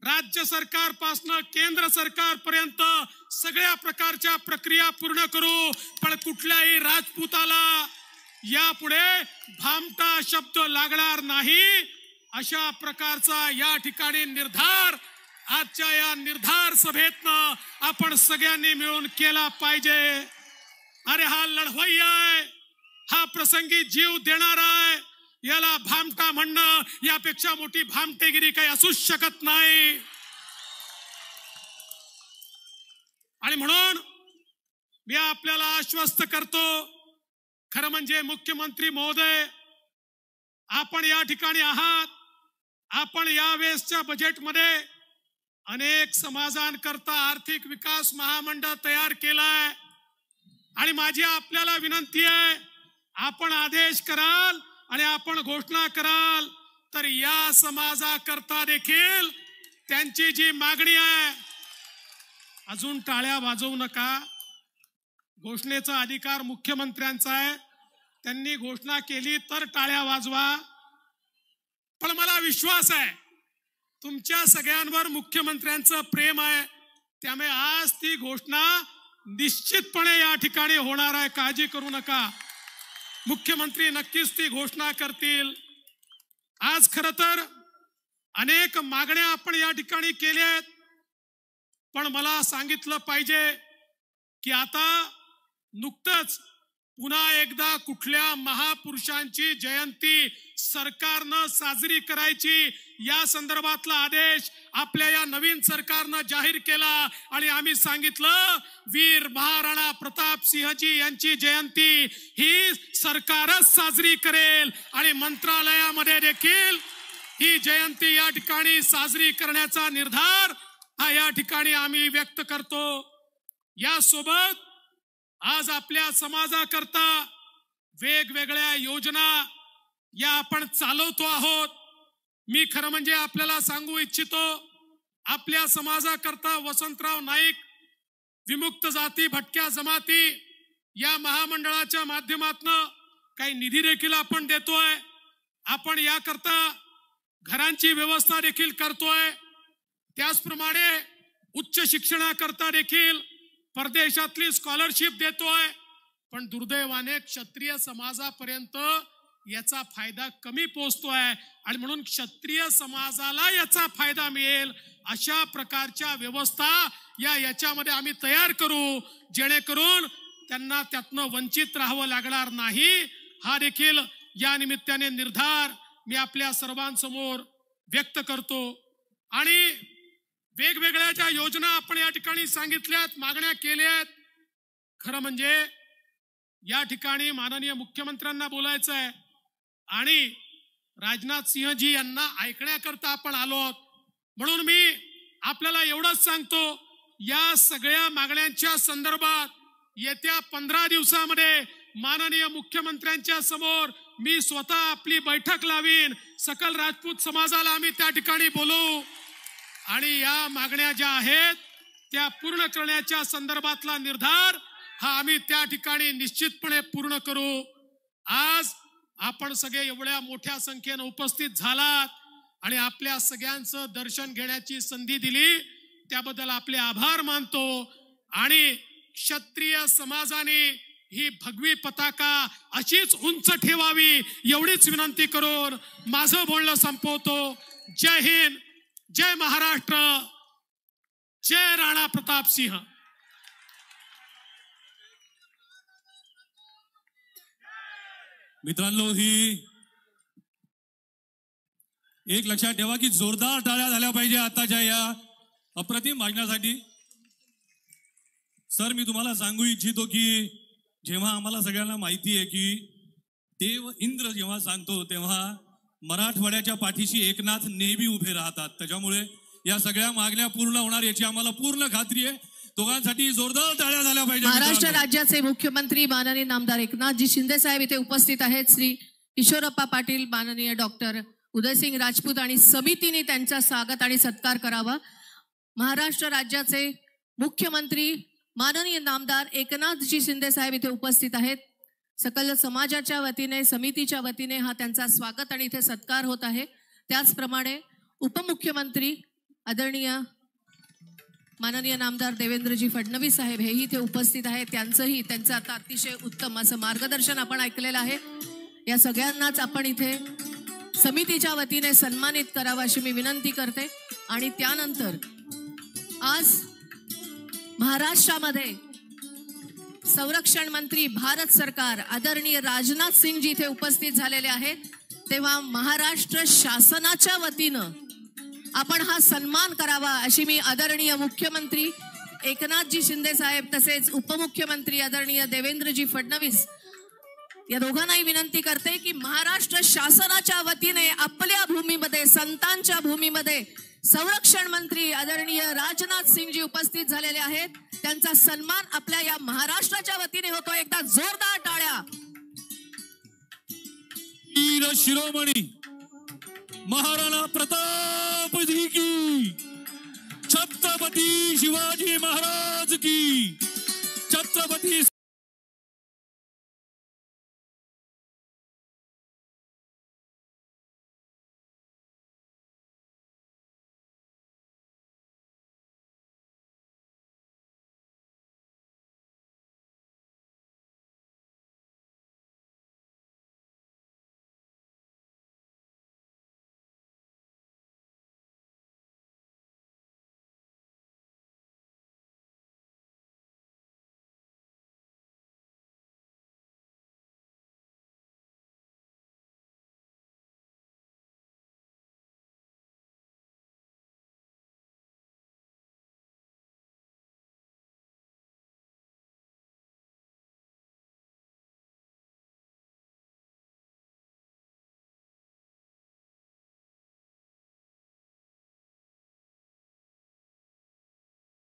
G: राज्य सरकारपासून केंद्र सरकारपर्यंत सगळ्या प्रकारच्या प्रक्रिया पूर्ण करू, पण कुठल्याही राजपूताला यापुढे भामटा शब्द लागणार नाही अशा प्रकारचा या ठिकाणी निर्धार आजच्या या निर्धार सभेतनं आपण सगळ्यांनी मिळून केला पाहिजे. अरे हा लढवय्या आहे, हा प्रसंगी जीव देणारा आहे, याला भामटा म्हणणं यापेक्षा मोठी भामटेगिरी काही असूच शकत नाही. आणि म्हणून मी आपल्याला आश्वस्त करतो, खरं म्हणजे मुख्यमंत्री महोदय आपण या ठिकाणी आहात. आपण यावेळेसच्या बजेटमध्ये अनेक समाजांकरता आर्थिक विकास महामंडळ तयार केलाय आणि माझी आपल्याला विनंती आहे, आपण आदेश कराल आणि आपण घोषणा कराल तर या समाजाकरता देखील त्यांची जी मागणी आहे, अजून टाळ्या वाजवू नका, घोषणेचा अधिकार मुख्यमंत्र्यांचा आहे, त्यांनी घोषणा केली तर टाळ्या वाजवा. पण मला विश्वास आहे तुमच्या सगळ्यांवर मुख्यमंत्र्यांचं प्रेम आहे, त्यामुळे आज ती घोषणा निश्चितपणे या ठिकाणी होणार आहे, काळजी करू नका. मुख्यमंत्री नक्कीच ती घोषणा करतील. आज खरं तर अनेक मागण्या आपण या ठिकाणी केल्यात, पण मला सांगितलं पाहिजे की आता नुकतंच पुन्हा एकदा कुठल्या महापुरुषांची जयंती सरकारनं साजरी करायची या संदर्भातला आदेश आपल्या या नवीन सरकारनं जाहीर केला आणि आम्ही सांगितलं वीर महाराणा प्रताप सिंहजी यांची जयंती ही सरकारच साजरी करेल आणि मंत्रालयामध्ये देखील ही जयंती या ठिकाणी साजरी करण्याचा निर्धार हा या ठिकाणी आम्ही व्यक्त करतो। यासोबत आज आपल्या समाजाकरता वेगवेगळ्या योजना या आपण चालवतो आहोत। मी खरं म्हणजे आपल्याला सांगू इच्छितो, आपल्या समाजाकरता वसंतराव नाईक विमुक्त जाती भटक्या जमाती या महामंडळाच्या माध्यमातून काही निधी देखील आपण देतोय। आपण याकरता घरांची व्यवस्था देखील करतोय। त्याचप्रमाणे उच्च शिक्षणाकरता देखील परदेशातली स्कॉलरशिप देतोय। पण दुर्दैवाने क्षत्रिय समाजापर्यंत याचा फायदा कमी पोहोचतोय आणि म्हणून क्षत्रिय समाजाला याचा फायदा मिळेल अशा प्रकारच्या व्यवस्था याच्यामध्ये आम्ही तयार करू, जेणेकरून त्यांना त्यातनं वंचित राहावं लागणार नाही। हा देखील या निमित्ताने निर्धार मी आपल्या सर्वांसमोर व्यक्त करतो। आणि वेगवेगळ्या ज्या योजना आपण या ठिकाणी सांगितल्यात, मागण्या केल्यात, खरं म्हणजे या ठिकाणी माननीय मुख्यमंत्र्यांना बोलायचं आहे आणि राजनाथ सिंहजी यांना ऐकण्याकरता आपण आलो आहोत। म्हणून मी आपल्याला एवढंच सांगतो, या सगळ्या मागण्यांच्या संदर्भात येत्या 15 दिवसामध्ये माननीय मुख्यमंत्र्यांच्या समोर मी स्वतः आपली बैठक लावीन। सकल राजपूत समाजाला आम्ही त्या ठिकाणी बोलवू आणि या मागण्या ज्या आहेत त्या पूर्ण करण्याच्या संदर्भातला निर्धार हा आम्ही त्या ठिकाणी निश्चितपणे पूर्ण करू। आज आपण सगळे एवढ्या मोठ्या संख्येने उपस्थित झालात आणि आपल्या सगळ्यांचं दर्शन घेण्याची संधी दिली त्याबद्दल आपले आभार मानतो। आणि क्षत्रिय समाजाने ही भगवी पताका अशीच उंच ठेवावी एवढीच विनंती करून माझं बोलणं संपवतो। जय हिंद, जय महाराष्ट्र, जय राणा प्रताप सिंह।
F: मित्रांनो, ही एक लक्षात ठेवा की जोरदार टाळ्या झाल्या पाहिजे आताच्या या अप्रतिम भाषणासाठी। सर, मी तुम्हाला सांगू इच्छितो की जेव्हा आम्हाला सगळ्यांना माहिती आहे की देव इंद्र जेव्हा सांगतो तेव्हा मराठवाड्याच्या पाठीशी एकनाथ नेहमी उभे राहतात। त्याच्यामुळे या सगळ्या मागण्या पूर्ण होणार याची आम्हाला पूर्ण खात्री आहे। दोघांसाठी जोरदार टाळ्या झाल्या पाहिजे।
A: महाराष्ट्र राज्याचे मुख्यमंत्री माननीय नामदार एकनाथजी शिंदे साहेब इथे उपस्थित आहेत। श्री किशोरप्पा पाटील, माननीय डॉक्टर उदयसिंग राजपूत आणि समितीने त्यांचा स्वागत आणि सत्कार करावा। महाराष्ट्र राज्याचे मुख्यमंत्री माननीय नामदार एकनाथजी शिंदे साहेब इथे उपस्थित आहेत। सकल समाजाच्या वतीने, समितीच्या वतीने हा त्यांचा स्वागत आणि इथे सत्कार होत आहे। त्याचप्रमाणे उपमुख्यमंत्री आदरणीय माननीय नामदार देवेंद्रजी फडणवीस साहेब हेही इथे उपस्थित आहेत। त्यांचं आता अतिशय उत्तम असं मार्गदर्शन आपण ऐकलेलं आहे। या सगळ्यांनाच आपण इथे समितीच्या वतीने सन्मानित करावं अशी मी विनंती करते। आणि त्यानंतर आज महाराष्ट्रामध्ये संरक्षण मंत्री भारत सरकार आदरणीय राजनाथ सिंहजी इथे उपस्थित झालेले आहेत। तेव्हा महाराष्ट्र शासनाच्या वतीनं आपण हा सन्मान करावा अशी मी आदरणीय मुख्यमंत्री एकनाथजी शिंदे साहेब तसेच उपमुख्यमंत्री आदरणीय देवेंद्रजी फडणवीस या दोघांनाही विनंती करते की महाराष्ट्र शासनाच्या वतीने आपल्या भूमीमध्ये, संतांच्या भूमीमध्ये संरक्षण मंत्री आदरणीय राजनाथ सिंहजी उपस्थित झालेले आहेत। त्यांचा सन्मान आपल्या या महाराष्ट्राच्या वतीने होतो। एकदा जोरदार टाळ्या।
F: वीर शिरोमणी महाराणा प्रताप जी की, छत्रपती शिवाजी महाराज की, छत्रपती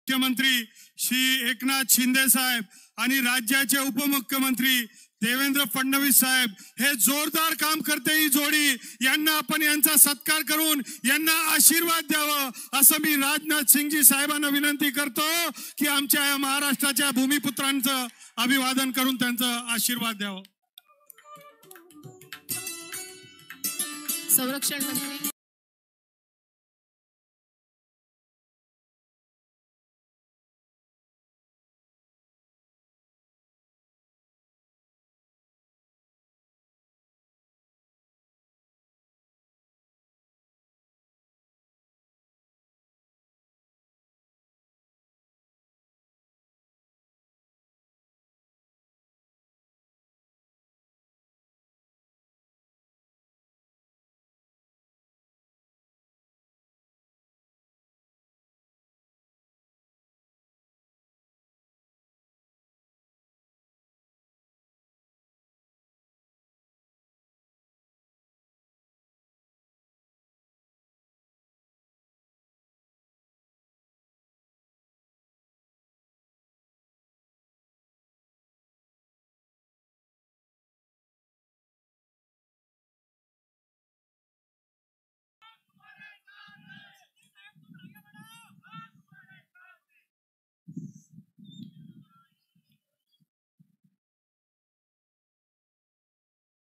C: मुख्यमंत्री श्री एकनाथ शिंदे साहेब आणि राज्याचे उपमुख्यमंत्री देवेंद्र फडणवीस साहेब हे जोरदार काम करते ही जोडी, यांना आपण यांचा सत्कार करून यांना आशीर्वाद द्यावं असं मी राजनाथ सिंगजी साहेबांना विनंती करतो की आमच्या या महाराष्ट्राच्या भूमिपुत्रांचं अभिवादन करून त्यांचा आशीर्वाद द्यावं.
A: संरक्षण मंत्री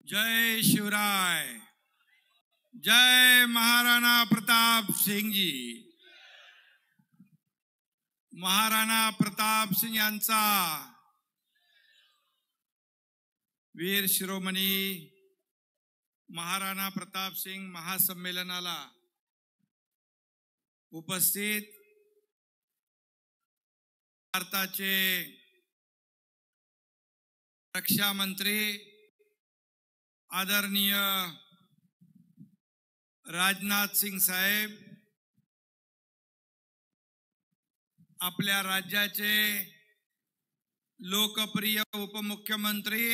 E: जय शिवराय, जय महाराणा प्रताप सिंह जी. महाराणा प्रताप सिंह यांचा वीर शिरोमणी महाराणा प्रताप सिंह महासंमेलनाला उपस्थित भारताचे रक्षा मंत्री आदरणीय राजनाथ सिंग साहेब, आपल्या राज्याचे लोकप्रिय उपमुख्यमंत्री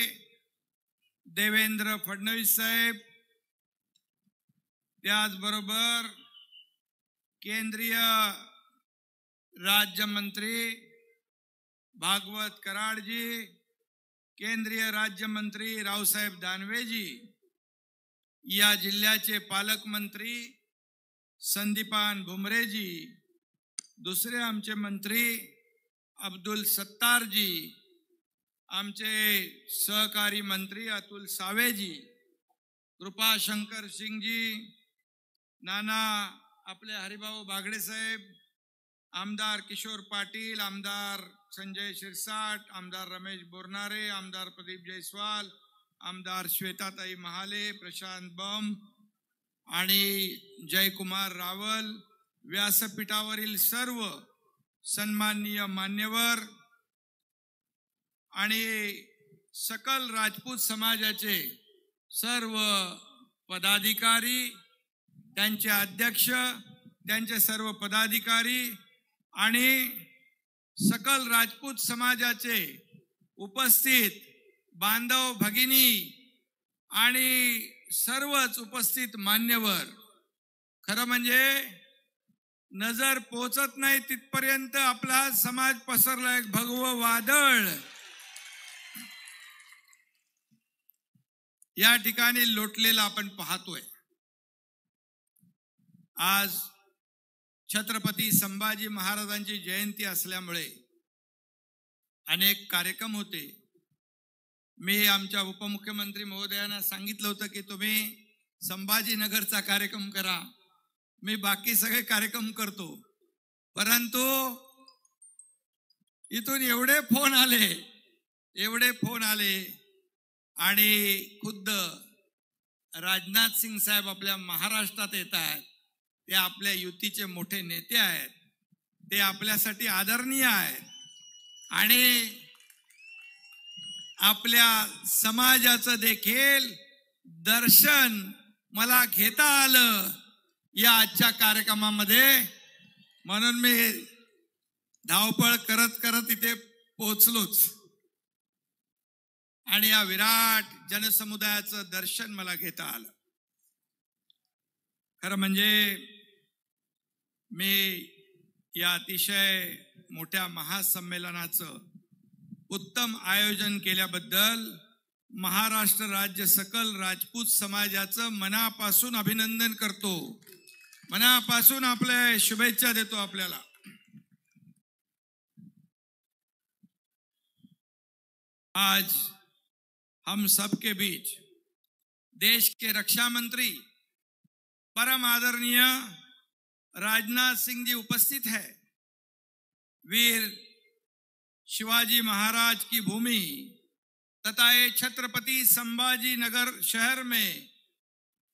E: देवेंद्र फडणवीस साहेब, त्याचबरोबर केंद्रीय राज्यमंत्री भागवत कराडजी, केंद्रीय राज्यमंत्री रावसाहेब दानवेजी, या जिल्ह्याचे पालकमंत्री संदीपान भुमरेजी, दुसरे आमचे मंत्री अब्दुल सत्तारजी, आमचे सहकारी मंत्री अतुल सावेजी, कृपाशंकर सिंगजी, नाना आपले हरिभाऊ बागडे साहेब, आमदार किशोर पाटील, आमदार संजय शिरसाट, आमदार रमेश बोरनारे, आमदार प्रदीप जयस्वाल, आमदार श्वेताताई महाले, प्रशांत बम आणि जयकुमार रावल, व्यासपीठावरील सर्व सन्माननीय मान्यवर आणि सकल राजपूत समाजाचे सर्व पदाधिकारी, त्यांचे अध्यक्ष, त्यांचे सर्व पदाधिकारी आणि सकल राजपूत समाजाचे उपस्थित बांधव भगिनी आणि सर्वच उपस्थित मान्यवर, खरं म्हणजे नजर पोचत नाही तिथपर्यंत आपला समाज पसरला एक भगवं वादळ या ठिकाणी लोटलेला आपण पाहतोय. आज छत्रपती संभाजी महाराजांची जयंती असल्यामुळे अनेक कार्यक्रम होते. मी आमच्या उपमुख्यमंत्री महोदयांना सांगितलं होतं की तुम्ही संभाजीनगरचा कार्यक्रम करा, मी बाकी सगळे कार्यक्रम करतो. परंतु इथून एवढे फोन आले आणि खुद्द राजनाथ सिंग साहेब आपल्या महाराष्ट्रात येत आहेत. ते आपल्या युतीचे मोठे नेते आहेत, ते आपल्यासाठी आदरणीय आहेत आणि आपल्या समाजाचं देखील दर्शन मला घेता आलं या आजच्या कार्यक्रमामध्ये. म्हणून मी धावपळ करत करत इथे पोहोचलोच आणि या विराट जनसमुदायाचं दर्शन मला घेता आलं. खरं म्हणजे मी या अतिशय मोठ्या महासंमेलनाचं उत्तम आयोजन केल्याबद्दल महाराष्ट्र राज्य सकल राजपूत समाजाचं मनापासून अभिनंदन करतो, मनापासून आपल्या शुभेच्छा देतो आपल्याला। आज हम सबके बीच देश के रक्षा मंत्री परम आदरणीय राजनाथ सिंह जी उपस्थित है। वीर शिवाजी महाराज की भूमि तथा ये छत्रपति संभाजी नगर शहर में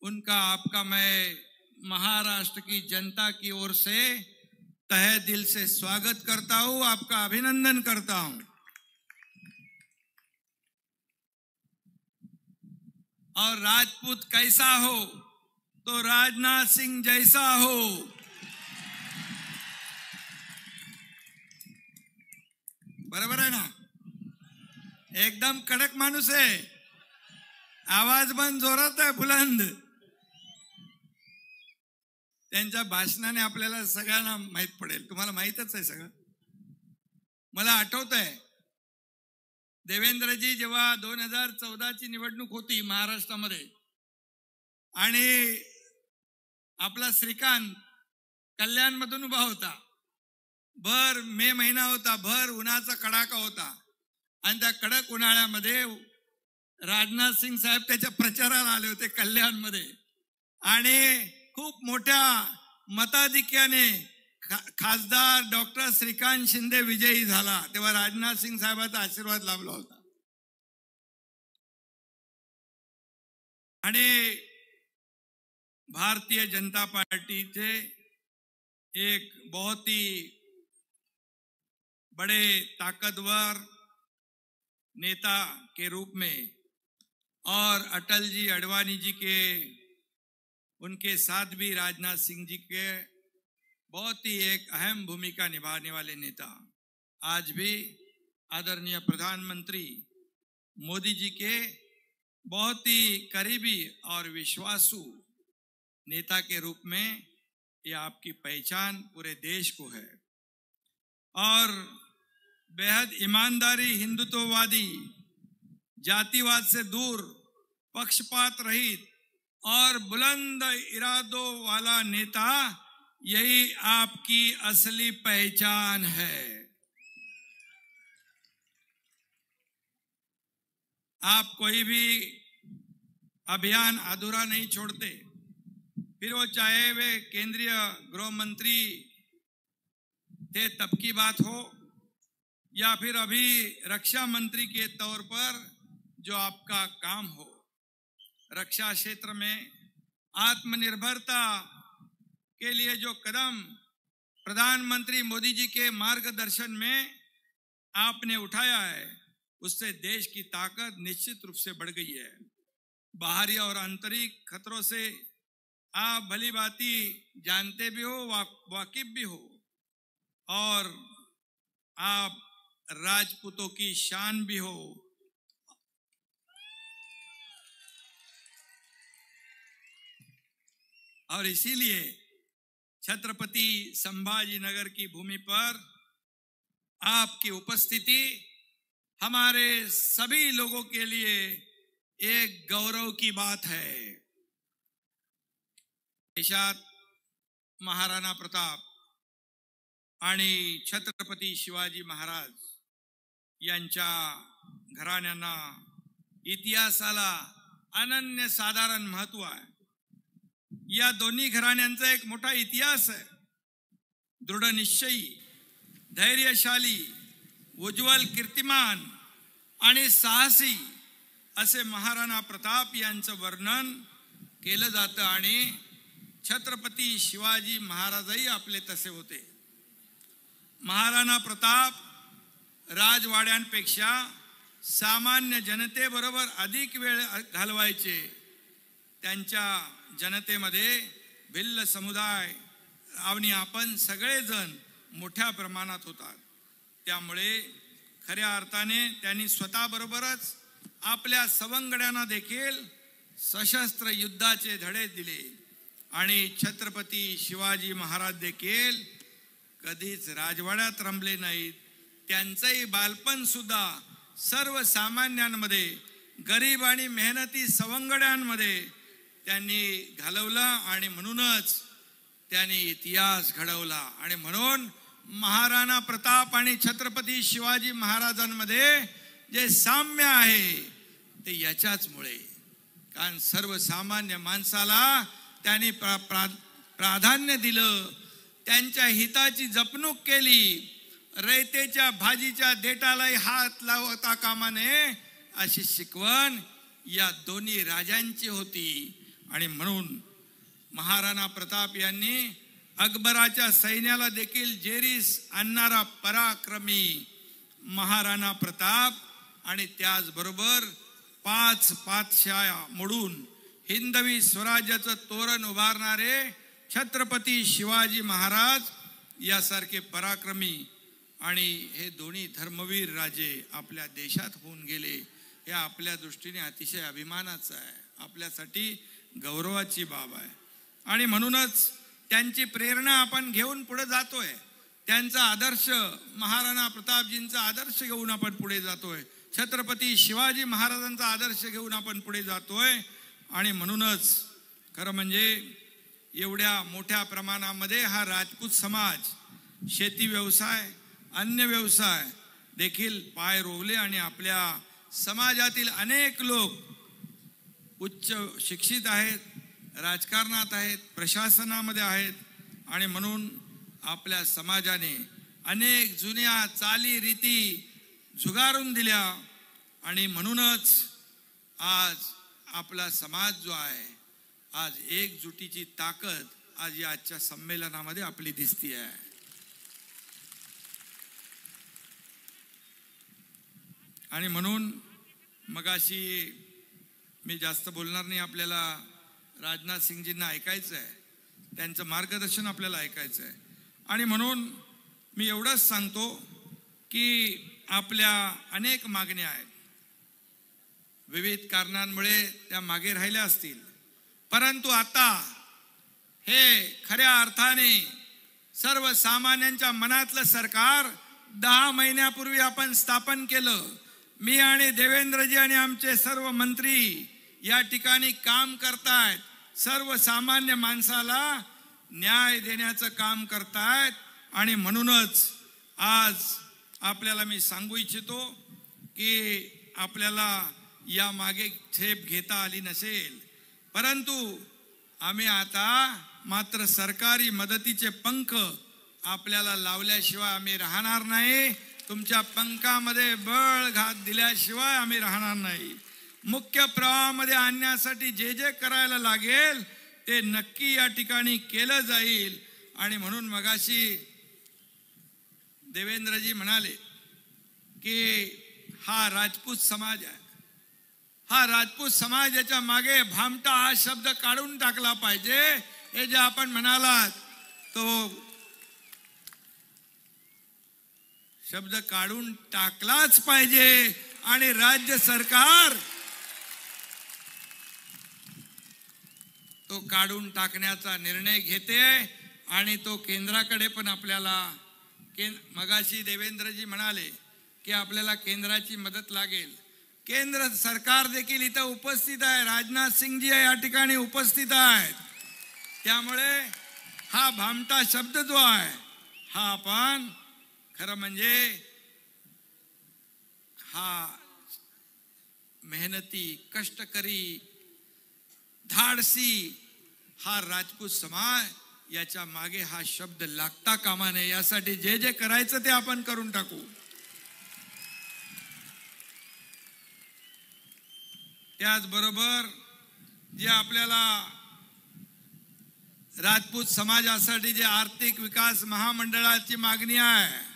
E: उनका आपका मैं महाराष्ट्र की जनता की ओर से तहे दिल से स्वागत करता हूं, आपका अभिनंदन करता हूं। और राजपूत कैसा हो तो राजनाथ सिंह जैसा हो। बरोबर आहे ना? एकदम कडक माणूस आहे, आवाज पण जोरात आहे, बुलंद। त्यांच्या भाषणाने आपल्याला सगळ्यांना माहित पडेल, तुम्हाला माहितच आहे सगळं। मला आठवतंय देवेंद्रजी जेव्हा 2014 ची निवडणूक होती महाराष्ट्रामध्ये आणि आपला श्रीकांत कल्याणमधून उभा होता, भर मे महिना होता, भर उन्हाचा कडाका होता आणि त्या कडक उन्हाळ्यामध्ये राजनाथ सिंग साहेब त्याच्या प्रचाराला आले होते कल्याणमध्ये आणि खूप मोठ्या मताधिक्याने खासदार डॉक्टर श्रीकांत शिंदे विजयी झाला। तेव्हा राजनाथ सिंग साहेबांचा आशीर्वाद लाभला होता आणि भारतीय जनता पार्टी के एक बहुत ही बड़े ताकतवर नेता के रूप में और अटल जी अडवाणी जी के उनके साथ भी राजनाथ सिंह जी के बहुत ही एक अहम भूमिका निभाने वाले नेता आज भी आदरणीय प्रधानमंत्री मोदी जी के बहुत ही करीबी और विश्वासु नेता के रूप में ये आपकी पहचान पूरे देश को है। और बेहद ईमानदारी, हिंदुत्ववादी, जातिवाद से दूर, पक्षपात रहित और बुलंद इरादों वाला नेता, यही आपकी असली पहचान है। आप कोई भी अभियान अधूरा नहीं छोड़ते, फिर वो चाहे वे केंद्रीय गृह मंत्री थे तब की बात हो या फिर अभी रक्षा मंत्री के तौर पर जो आपका काम हो। रक्षा क्षेत्र में आत्मनिर्भरता के लिए जो कदम प्रधानमंत्री मोदी जी के मार्गदर्शन में आपने उठाया है, उससे देश की ताकत निश्चित रूप से बढ़ गई है। बाहरी और आंतरिक खतरों से आप भली भांति जानते भी हो, वाकिफ भी हो, और आप राजपूतों की शान भी हो। और इसीलिए छत्रपति संभाजी नगर की भूमि पर आपकी उपस्थिति हमारे सभी लोगों के लिए एक गौरव की बात है। देशात महाराणा प्रताप आणि छत्रपती शिवाजी महाराज यांच्या घराण्यांना इतिहासाला अनन्य साधारण महत्व आहे। या दोन्ही घराण्यांचा एक मोठा इतिहास आहे। दृढ निश्चयी, धैर्यशाली, उज्ज्वल कीर्तिमान आणि साहसी असे महाराणा प्रताप यांचं वर्णन केलं जातं आणि छत्रपती शिवाजी महाराजही आपले तसे होते। महाराणा प्रताप राजवाड्यांपेक्षा सामान्य जनतेबरोबर अधिक वेळ घालवायचे। त्यांच्या जनतेमध्ये भिल्ल समुदाय आणि आपण सगळेजण मोठ्या प्रमाणात होतात। त्यामुळे खऱ्या अर्थाने त्यांनी स्वतःबरोबरच आपल्या सवंगड्यांना देखील सशस्त्र युद्धाचे धडे दिले आणि छत्रपती शिवाजी महाराज देखील कधीच राजवाड्यात रमले नाहीत. त्यांचंही बालपण सुद्धा सर्वसामान्यांमध्ये, गरीब आणि मेहनती सवंगड्यांमध्ये त्यांनी घालवला आणि म्हणूनच त्यांनी इतिहास घडवला. आणि म्हणून महाराणा प्रताप आणि छत्रपती शिवाजी महाराजांमध्ये जे साम्य आहे ते याच्याचमुळे. कारण सर्वसामान्य माणसाला त्यांनी प्राधान्य दिलं, त्यांच्या हिताची जपणूक केली. रयतेच्या भाजीच्या देठालाही हात लावता कामा नये अशी शिकवण या दोन्ही राजांची होती. आणि म्हणून महाराणा प्रताप यांनी अकबराच्या सैन्याला देखील जेरीस आणणारा पराक्रमी महाराणा प्रताप आणि त्याचबरोबर 5 पातशाह मोडून हिंदवी स्वराज्याचं तोरण उभारणारे छत्रपती शिवाजी महाराज यासारखे पराक्रमी आणि हे दोन्ही धर्मवीर राजे आपल्या देशात होऊन गेले. हे आपल्या दृष्टीने अतिशय अभिमानाचं आहे, आपल्यासाठी गौरवाची बाब आहे. आणि म्हणूनच त्यांची प्रेरणा आपण घेऊन पुढे जातोय. त्यांचा आदर्श, महाराणा प्रतापजींचा आदर्श घेऊन आपण पुढे जातोय. छत्रपती शिवाजी महाराजांचा आदर्श घेऊन आपण पुढे जातोय. आणि म्हणूनच खरं म्हणजे एवढ्या मोठ्या प्रमाणामध्ये हा राजपूत समाज शेती व्यवसाय, अन्य व्यवसाय देखील पाय रोवले आणि आपल्या समाजातील अनेक लोक उच्च शिक्षित आहेत, राजकारणात आहेत, प्रशासनामध्ये आहेत. आणि म्हणून आपल्या समाजाने अनेक जुन्या चाली रीती झुगारून दिल्या. आणि म्हणूनच आज आपला समाज जो आहे, आज एकजुटीची ताकद आज या आजच्या संमेलनामध्ये आपली दिसती आहे. आणि म्हणून मगाशी मी जास्त बोलणार नाही, आपल्याला राजनाथ सिंगजींना ऐकायचं आहे, त्यांचं मार्गदर्शन आपल्याला ऐकायचं आहे. आणि म्हणून मी एवढंच सांगतो की आपल्या अनेक मागण्या आहेत, विविध कारणांमुळे त्या मागे राहिल्या असतील, परंतु आता हे खऱ्या अर्थाने सर्वसामान्यांच्या मनातलं सरकार 10 महिन्यापूर्वी आपण स्थापन केलं. मी आणि देवेंद्रजी आणि आमचे सर्व मंत्री या ठिकाणी काम करतायत, सर्वसामान्य माणसाला न्याय देण्याचं काम करतायत. आणि म्हणूनच आज आपल्याला मी सांगू इच्छितो की आपल्याला या मागे झेप घेता आली नसेल, परंतु आम्ही आता मात्र सरकारी मदतीचे पंख आपल्याला लावल्याशिवाय आम्ही राहणार नाही. तुमच्या पंखामध्ये बळ घात दिल्याशिवाय आम्ही राहणार नाही. मुख्य प्रवाहामध्ये आणण्यासाठी जे जे करायला लागेल ते नक्की या ठिकाणी केलं जाईल. आणि म्हणून मगाशी देवेंद्रजी म्हणाले की हा राजपूत समाज आहे, हा राजपूत समाज याच्या मागे भामटा हा शब्द काढून टाकला पाहिजे. हे जे आपण म्हणालात तो शब्द काढून टाकलाच पाहिजे. आणि राज्य सरकार तो काढून टाकण्याचा निर्णय घेते. आणि तो केंद्राकडे पण आपल्याला मगाशी देवेंद्रजी म्हणाले की आपल्याला केंद्राची मदत लागेल. केंद्र सरकार देखील इथं उपस्थित आहे, राजनाथ सिंगजी या ठिकाणी उपस्थित आहेत. त्यामुळे हा भामटा शब्द जो आहे हा आपण खरं म्हणजे हा मेहनती, कष्टकरी, धाडसी हा राजपूत समाज याच्या मागे हा शब्द लागता कामा नये. यासाठी जे जे करायचं ते आपण करून टाकू. त्याचबरोबर जे आपल्याला राजपूत समाजासाठी जे आर्थिक विकास महामंडळाची मागणी आहे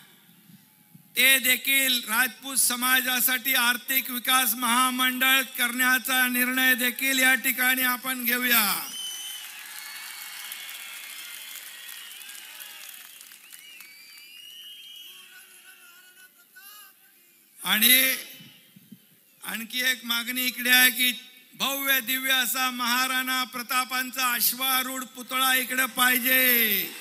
E: ते देखील राजपूत समाजासाठी आर्थिक विकास महामंडळ करण्याचा निर्णय देखील या ठिकाणी आपण घेऊया. आणि आणखी एक मागणी इकडे आहे की भव्य दिव्य असा महाराणा प्रतापांचा अश्वारूढ पुतळा इकडे पाहिजे.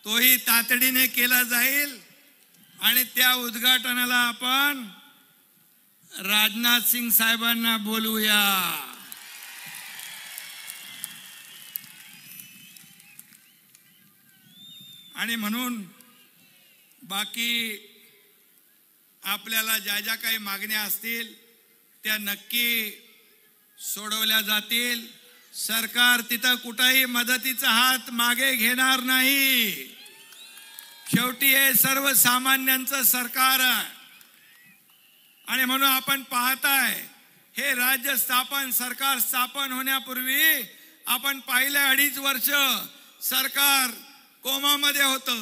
E: तोही तातडीने केला जाईल आणि त्या उद्घाटनाला आपण राजनाथ सिंग साहेबांना बोलूया. आणि म्हणून बाकी आपल्याला ज्या ज्या काही मागण्या असतील त्या नक्की सोडवल्या जातील. सरकार तिथं कुठेही मदतीचा हात मागे घेणार नाही. शेवटी हे सर्वसामान्यांचं सरकार आहे आणि म्हणून आपण पाहताय हे राज्य सरकार स्थापन होण्यापूर्वी आपण पाहिलं 2.5 वर्ष सरकार कोमामध्ये होतं,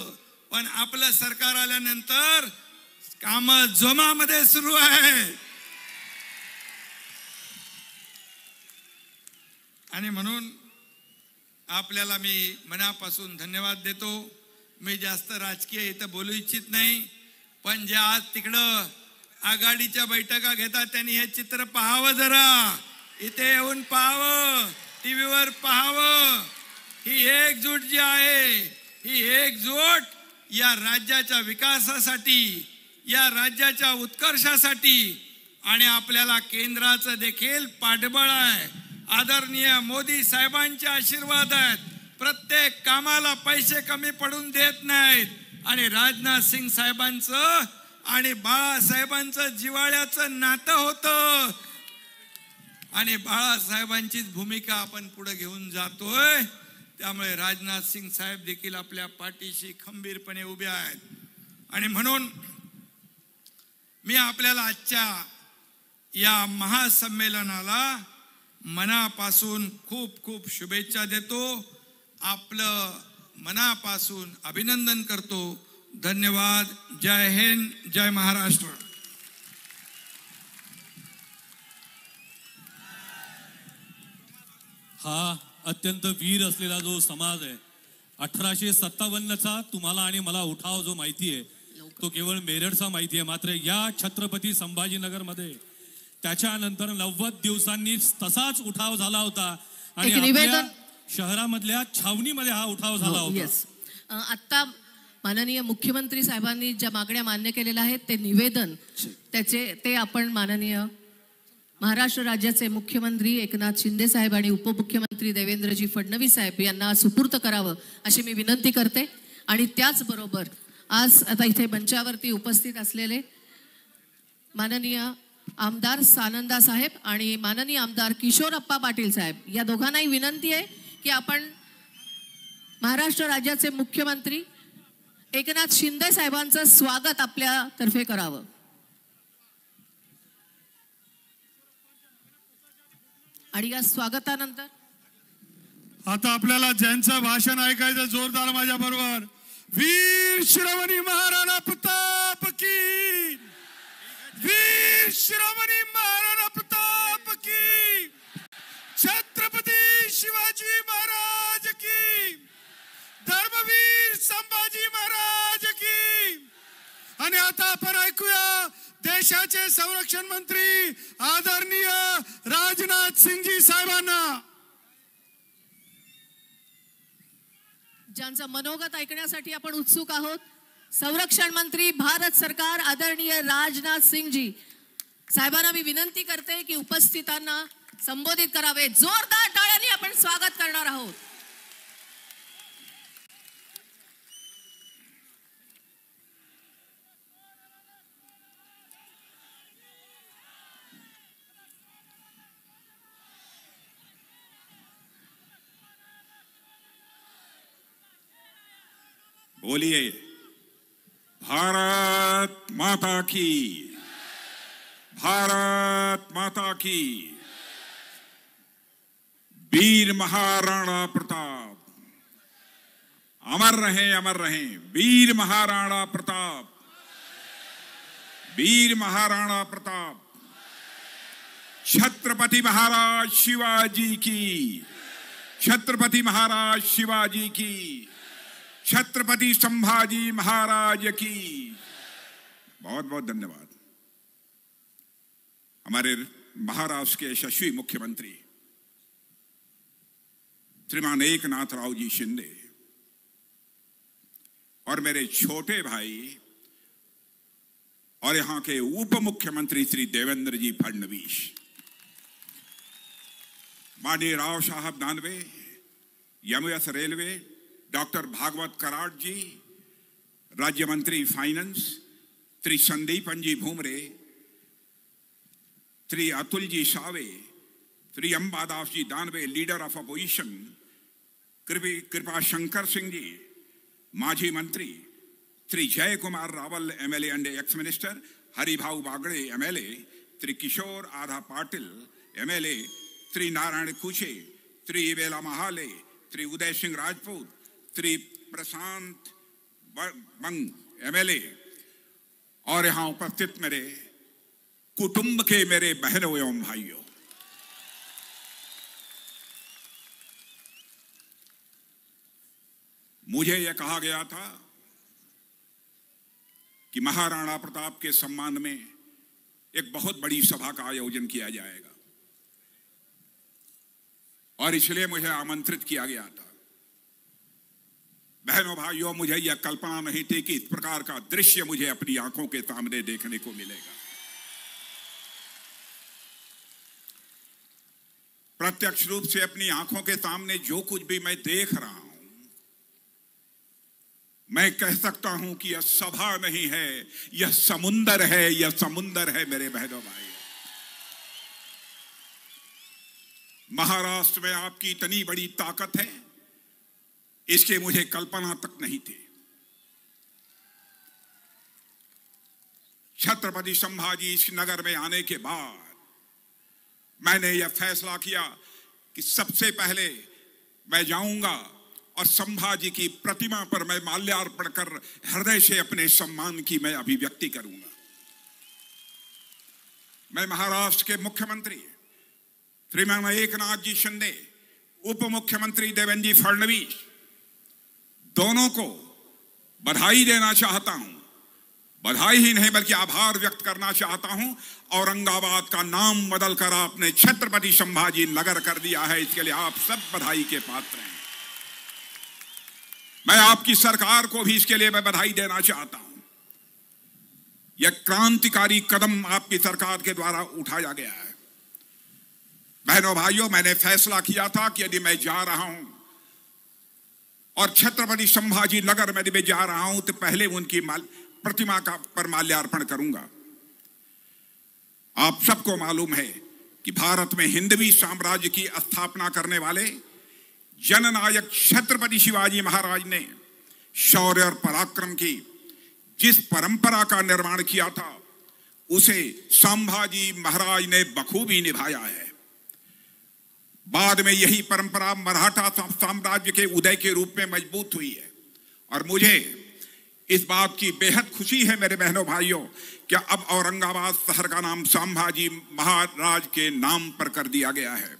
E: पण आपलं सरकार आल्यानंतर काम जोमामध्ये सुरू आहे. आणि म्हणून आपल्याला मी मनापासून धन्यवाद देतो. मी जास्त राजकीय इथं बोलू इच्छित नाही, पण जे आज तिकडं आघाडीच्या बैठका घेतात त्यांनी हे चित्र पाहावं, जरा इथे येऊन पाहावं, टीव्हीवर पाहावं. ही एकजूट जी आहे, ही एकजूट या राज्याच्या विकासासाठी, या राज्याच्या उत्कर्षासाठी आणि आपल्याला केंद्राचं देखील पाठबळ आहे. आदरणीय मोदी साहेबांचे आशीर्वाद आहेत. प्रत्येक कामाला पैसे कमी पडून देत नाहीत आणि राजनाथ सिंग साहेबांचं आणि बाळासाहेबांचं जिव्हाळ्याचं नातं होतं आणि बाळासाहेबांचीच भूमिका आपण पुढे घेऊन जातोय. त्यामुळे राजनाथ सिंग साहेब देखील आपल्या पाठीशी खंबीरपणे उभे आहेत. आणि म्हणून मी आपल्याला आजच्या या महासंमेलनाला मनापासून खूप खूप शुभेच्छा देतो. आपलं मनापासून अभिनंदन करतो. धन्यवाद. जय हिंद, जय महाराष्ट्र.
F: हा अत्यंत वीर असलेला जो समाज आहे, 1857चा तुम्हाला आणि मला उठाव जो माहिती आहे तो केवळ मेरठचा माहिती आहे. मात्र या छत्रपती संभाजीनगरमध्ये त्याच्यानंतर 90 दिवसांनी तसाच उठाव झाला होता आणि आपल्या शहरामधल्या छावणीमध्ये हा उठाव झाला होता.
A: आता माननीय मुख्यमंत्री साहेबांनी ज्या मागण्या मान्य केलेल्या आहेत ते निवेदन ते आपण माननीय महाराष्ट्र राज्याचे मुख्यमंत्री एकनाथ शिंदे साहेब आणि उपमुख्यमंत्री देवेंद्रजी फडणवीस साहेब यांना सुपूर्त करावं अशी मी विनंती करते. आणि त्याचबरोबर आज आता इथे मंचावरती उपस्थित असलेले माननीय आमदार सानंदा साहेब आणि माननीय आमदार किशोरप्पा पाटील साहेब या दोघांनाही विनंती आहे की आपण महाराष्ट्र राज्याचे मुख्यमंत्री एकनाथ शिंदे साहेबांचं स्वागत आपल्या तर्फे करावं. आणि या स्वागतानंतर
C: आता आपल्याला ज्यांचं भाषण ऐकायचं जोरदार माझ्या बरोबर. वीर शिरोमणी महाराणा प्रताप की, वीर शिरोमणी महाराणा प्रताप की, छत्रपती शिवाजी महाराज की, धर्मवीर संभाजी महाराज की. आणि आता आपण ऐकूया देशाचे संरक्षण मंत्री आदरणीय राजनाथ सिंगजी साहेबांना,
A: ज्यांचं मनोगत ऐकण्यासाठी आपण उत्सुक आहोत. संरक्षण मंत्री भारत सरकार आदरणीय राजनाथ सिंगजी साहेबांना मी विनंती करते की उपस्थितांना संबोधित करावे. जोरदार टाळ्यांनी आपण स्वागत करणार आहोत.
H: बोलिए भारत माता की, भारत माता की. वीर महाराणा प्रताप अमर रहे, अमर रहे. वीर महाराणा प्रताप, वीर महाराणा प्रताप. छत्रपति महाराज शिवाजी की, छत्रपति महाराज शिवाजी की, छत्रपति संभाजी महाराज की. बहुत बहुत धन्यवाद. हमारे महाराष्ट्र के यशस्वी मुख्यमंत्री श्रीमान एकनाथ राव जी शिंदे और मेरे छोटे भाई और यहां के उप मुख्यमंत्री श्री देवेंद्र जी फडणवीस, माननीय Rao Saheb Danve, MS railway doctor Bhagwat Karad ji, राज्य मंत्री finance Shri Sandipan ji Bhumre, Shri Atul ji Save, Shri Ambadas ji Danve leader of opposition, Kripa Shankar Singh ji माजी मंत्री, Shri Jay Kumar Rawal MLA and ex minister, Haribhau Bagde MLA, Shri Kishor आधा पाटिल एमएलए, श्री नारायण कुचे, श्री वेला महाले, श्री उदय सिंह राजपूत, श्री प्रशांत बंग एमएलए और यहां उपस्थित मेरे कुटुंब के मेरे बहनों एवं भाइयों, मुझे यह कहा गया था कि महाराणा प्रताप के सम्मान में एक बहुत बड़ी सभा का आयोजन किया जाएगा और इसलिए मुझे आमंत्रित किया गया था। बहनों भाइयों, मुझे यह कल्पना नहीं थी कि इस प्रकार का दृश्य मुझे अपनी आंखों के सामने देखने को मिलेगा। प्रत्यक्ष रूप से अपनी आंखों के सामने जो कुछ भी मैं देख रहा हूं, मैं कह सकता हूं कि यह सभा नहीं है, यह समुंदर है, यह समुंदर है मेरे बहनों भाइयों। महाराष्ट्र में आपकी इतनी बड़ी ताकत है, इसके मुझे कल्पना तक नहीं थी। छत्रपति संभाजी इस नगर में आने के बाद मैंने यह फैसला किया कि सबसे पहले मैं जाऊंगा और संभाजी की प्रतिमा पर मैं माल्यार्पण कर हृदय से अपने सम्मान की मैं अभिव्यक्ति करूंगा। मैं महाराष्ट्र के मुख्यमंत्री श्रीमान एकनाथ जी शिंदे, उप मुख्यमंत्री देवेंद्र जी फडणवीस, दोनों को बधाई देना चाहता हूं। बधाई ही नहीं बल्कि आभार व्यक्त करना चाहता हूं। औरंगाबाद का नाम बदलकर आपने छत्रपति संभाजी नगर कर दिया है, इसके लिए आप सब बधाई के पात्र हैं। मैं आपकी सरकार को भी इसके लिए मैं बधाई देना चाहता हूं। यह क्रांतिकारी कदम आपकी सरकार के द्वारा उठाया गया है। बहनों भाइयों, मैंने फैसला किया था कि यदि मैं जा रहा हूं और छत्रपति संभाजी नगर में मैं जा रहा हूं तो पहले उनकी प्रतिमा का पर माल्यार्पण करूंगा। आप सबको मालूम है कि भारत में हिंदवी साम्राज्य की स्थापना करने वाले जननायक छत्रपति शिवाजी महाराज ने शौर्य और पराक्रम की जिस परंपरा का निर्माण किया था, उसे संभाजी महाराज ने बखूबी निभाया है। बाद में यही परंपरा मराठा साम्राज्य के उदय के रूप में मजबूत हुई है और मुझे इस बात की बेहद खुशी है मेरे बहनों भाइयों कि अब औरंगाबाद शहर का नाम संभाजी महाराज के नाम पर कर दिया गया है।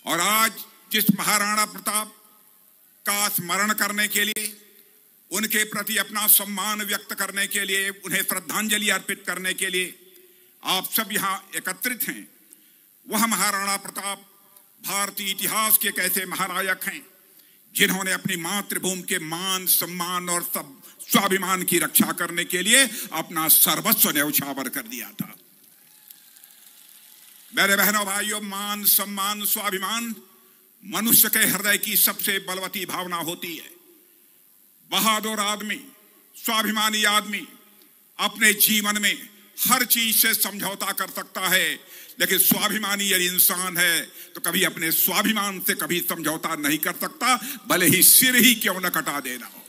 H: और आज जिस महाराणा प्रताप का स्मरण करने के लिए, उनके प्रति अपना सम्मान व्यक्त करने के लिए, उन्हें श्रद्धांजलि अर्पित करने के लिए आप सब यहाँ एकत्रित हैं, वह महाराणा प्रताप भारतीय इतिहास के कैसे महानायक हैं जिन्होंने अपनी मातृभूमि के मान, सम्मान और स्वाभिमान की रक्षा करने के लिए अपना सर्वस्व न्यौछावर कर दिया था। मेरे बहनों भाइयों, मान, सम्मान, स्वाभिमान मनुष्य के हृदय की सबसे बलवती भावना होती है। बहादुर आदमी, स्वाभिमानी आदमी अपने जीवन में हर चीज से समझौता कर सकता है, लेकिन स्वाभिमानी यदि इंसान है तो कभी अपने स्वाभिमान से कभी समझौता नहीं कर सकता, भले ही सिर ही क्यों न कटा देना हो।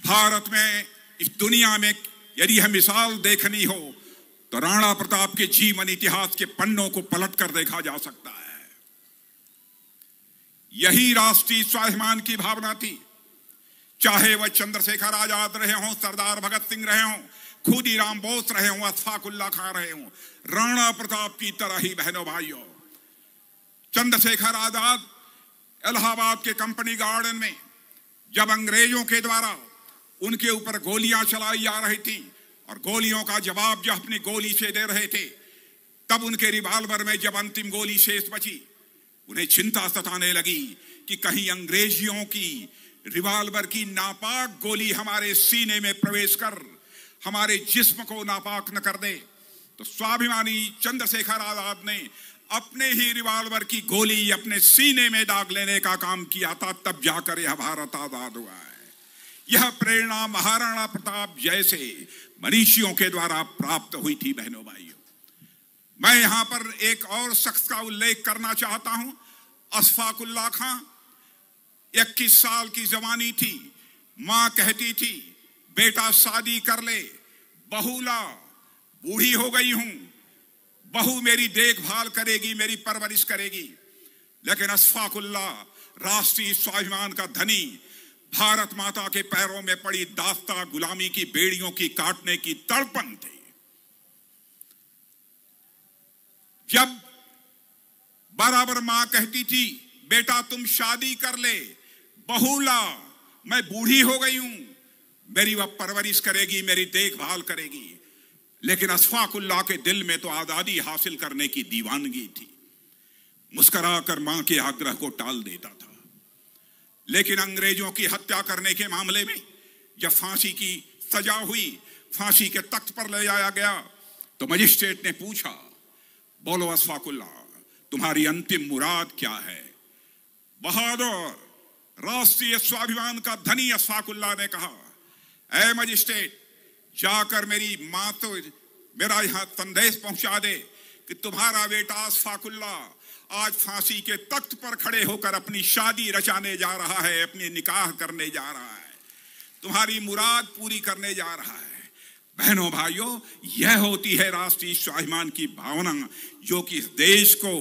H: भारत में, इस दुनिया में यदि यह मिसाल देखनी हो तो राणा प्रताप के जीवन इतिहास के पन्नों को पलट कर देखा जा सकता है। यही राष्ट्रीय स्वाभिमान की भावना थी, चाहे वह चंद्रशेखर आजाद रहे हों, सरदार भगत सिंह रहे हों, खुदीराम बोस रहे हों, अशफाकुल्ला खां रहे हों, राणा प्रताप की तरह ही बहनों भाइयों, चंद्रशेखर आजाद इलाहाबाद के कंपनी गार्डन में जब अंग्रेजों के द्वारा उनके ऊपर गोलियां चलाई जा रही थी और गोलियों का जवाब जब अपनी गोली से दे रहे थे, तब उनके रिवाल्वर में जब अंतिम गोली शेष बची, उन्हें चिंता सताने लगी कि कहीं अंग्रेजियों की रिवाल्वर की नापाक गोली हमारे सीने में प्रवेश कर हमारे जिस्म को नापाक न कर दे, तो स्वाभिमानी चंद्रशेखर आजाद ने अपने ही रिवाल्वर की गोली अपने सीने में दाग लेने का काम किया था, तब जाकर यह भारत आजाद हुआ है। यह प्रेरणा महाराणा प्रताप जैसे मनीषियों के द्वारा प्राप्त हुई थी। बहनों भाइयों, मैं यहां पर एक और शख्स का उल्लेख करना चाहता हूं, अशफाक उल्लाह खां। 21 साल की जवानी थी, मां कहती थी बेटा शादी कर ले, बहू ला, बूढ़ी हो गई हूं, बहू मेरी देखभाल करेगी, मेरी परवरिश करेगी। लेकिन अशफाक उल्लाह राष्ट्रीय स्वाभिमान का धनी भारत माता के पैरों में पड़ी दास्ता गुलामी की बेड़ियों की काटने की तड़पन थे। जब बराबर मां कहती थी बेटा तुम शादी कर ले, बहू ला, मैं बूढ़ी हो गई हूं, मेरी वह परवरिश करेगी, मेरी देखभाल करेगी। लेकिन अशफाक उल्लाह के दिल में तो आजादी हासिल करने की दीवानगी थी। मुस्कुराकर मां के आग्रह को टाल देता था। लेकिन अंग्रेजों की हत्या करने के मामले में जब फांसी की सजा हुई, फांसी के तख्त पर ले जाया गया, तो मजिस्ट्रेट ने पूछा, बोलो अशफाक उल्लाह, तुम्हारी अंतिम मुराद क्या है? बहादुर राष्ट्रीय स्वाभिमान का धनी अशफाक उल्लाह ने कहा, ऐ मजिस्ट्रेट, जाकर मेरी मां तो मेरा यहां संदेश पहुंचा दे कि तुम्हारा बेटा अशफाक उल्लाह आज फांसी के तख्त पर खड़े होकर अपनी शादी रचाने जा रहा है, अपनी निकाह करने जा रहा है, तुम्हारी मुराद पूरी करने जा रहा है। बहनों भाइयों, यह होती है राष्ट्रीय स्वाभिमान की भावना, जो कि इस देश को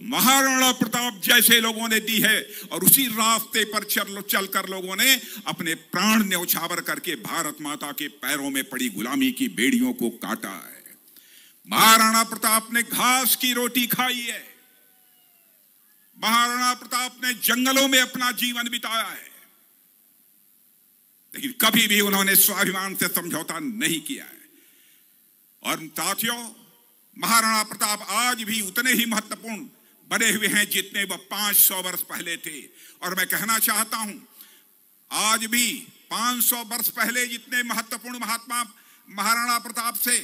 H: महाराणा प्रताप जैसे लोगों ने दी है, और उसी रास्ते पर चलकर लोगों ने अपने प्राण न्यौछावर करके भारत माता के पैरों में पड़ी गुलामी की बेड़ियों को काटा है। महाराणा प्रताप ने घास की रोटी खाई है, महाराणा प्रताप ने जंगलों में अपना जीवन बिताया है, लेकिन कभी भी उन्होंने स्वाभिमान से समझौता नहीं किया है। और साथियों, महाराणा प्रताप आज भी उतने ही महत्वपूर्ण बने हुए हैं जितने वह 500 वर्ष पहले थे। और मैं कहना चाहता हूं, आज भी 500 वर्ष पहले जितने महत्वपूर्ण महात्मा महाराणा प्रताप से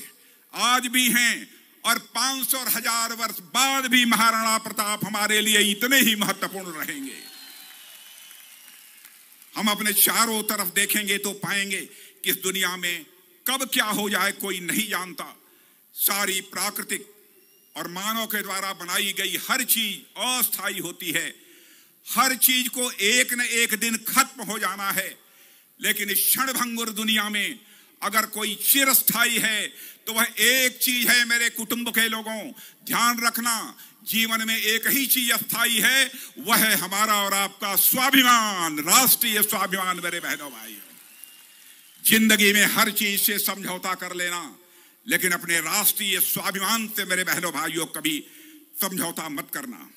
H: आज भी हैं, और 500 और 1000 वर्ष बाद भी महाराणा प्रताप हमारे लिए इतने ही महत्वपूर्ण रहेंगे। हम अपने चारों तरफ देखेंगे तो पाएंगे कि इस दुनिया में कब क्या हो जाए कोई नहीं जानता। सारी प्राकृतिक और मानव के द्वारा बनाई गई हर चीज अस्थायी होती है, हर चीज को एक न एक दिन खत्म हो जाना है। लेकिन इस क्षणभंगुर दुनिया में अगर कोई चिरस्थायी है तो वह एक चीज है, मेरे कुटुंब के लोगों, ध्यान रखना, जीवन में एक ही चीज अस्थायी है, वह है हमारा और आपका स्वाभिमान, राष्ट्रीय स्वाभिमान। मेरे बहनों भाइयों, जिंदगी में हर चीज से समझौता कर लेना, लेकिन अपने राष्ट्रीय स्वाभिमान से मेरे बहनों भाइयों कभी समझौता मत करना।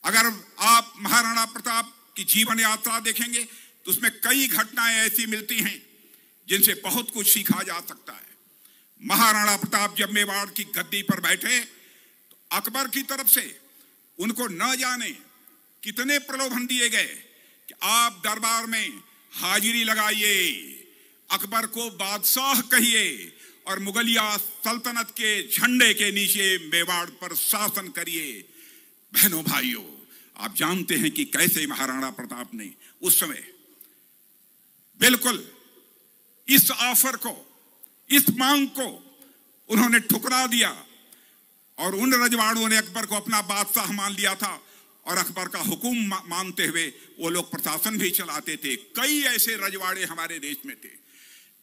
H: अगर आप महाराणा प्रताप की जीवन यात्रा देखेंगे तो उसमें कई घटनाएं ऐसी मिलती हैं जिनसे बहुत कुछ सीखा जा सकता है। महाराणा प्रताप जब मेवाड़ की गद्दी पर बैठे तो अकबर की तरफ से उनको न जाने कितने प्रलोभन दिए गए कि आप दरबार में हाजिरी लगाइए, अकबर को बादशाह कहिए और मुगलिया सल्तनत के झंडे के नीचे मेवाड़ पर शासन करिए। बहनों भाइयों, आप जानते हैं कि कैसे महाराणा प्रताप ने उस समय बिल्कुल इस ऑफर को, इस मांग को उन्होंने ठुकरा दिया, और उन रजवाड़ों ने अकबर को अपना बादशाह मान लिया था, और अकबर का हुक्म मानते हुए वो लोग प्रशासन भी चलाते थे। कई ऐसे रजवाड़े हमारे देश में थे,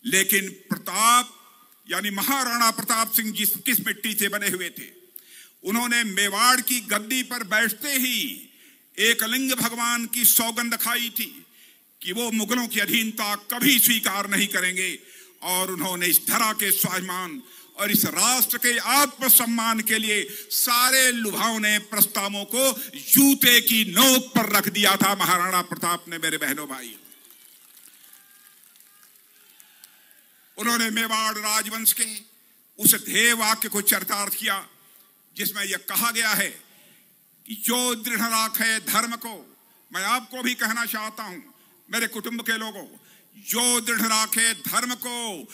H: लेकिन प्रताप यानी महाराणा प्रताप सिंह किस मिट्टी से बने हुए थे, उन्होंने मेवाड़ की गद्दी पर बैठते ही एकलिंग भगवान की सौगंध खाई थी कि वो मुगलों की अधीनता कभी स्वीकार नहीं करेंगे, और उन्होंने इस धरा के स्वाभिमान और इस राष्ट्र के आत्मसम्मान के लिए सारे लुभावने प्रस्तावों को जूते की नोक पर रख दिया था महाराणा प्रताप ने। मेरे बहनों भाई, उन्होंने मेवाड़ राजवंश के उस ध्येय वाक्य को चरितार्थ किया जिसमें यह कहा गया है कि जो दृढ़ राखे धर्म को। मैं आपको भी कहना चाहता हूं, मेरे कुटुंब के लोगों, जो दृढ़ राखे धर्म को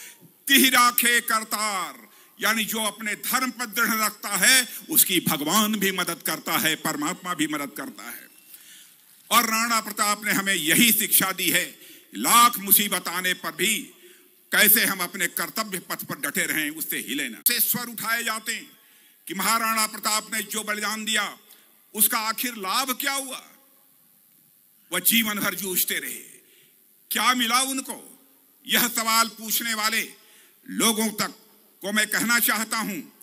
H: तिह राखे करतार, यानी जो अपने धर्म पर दृढ़ रखता है उसकी भगवान भी मदद करता है, परमात्मा भी मदद करता है। और राणा प्रताप ने हमें यही शिक्षा दी है, लाख मुसीबत आने पर भी कैसे हम अपने कर्तव्य पथ पर डटे रहें, उससे हिले ना। से स्वर उठाए जाते हैं कि महाराणा प्रताप ने जो बलिदान दिया उसका आखिर लाभ क्या हुआ। वह जीवन भर जूझते रहे, क्या मिला उनको? यह सवाल पूछने वाले लोगों तक को मैं कहना चाहता हूं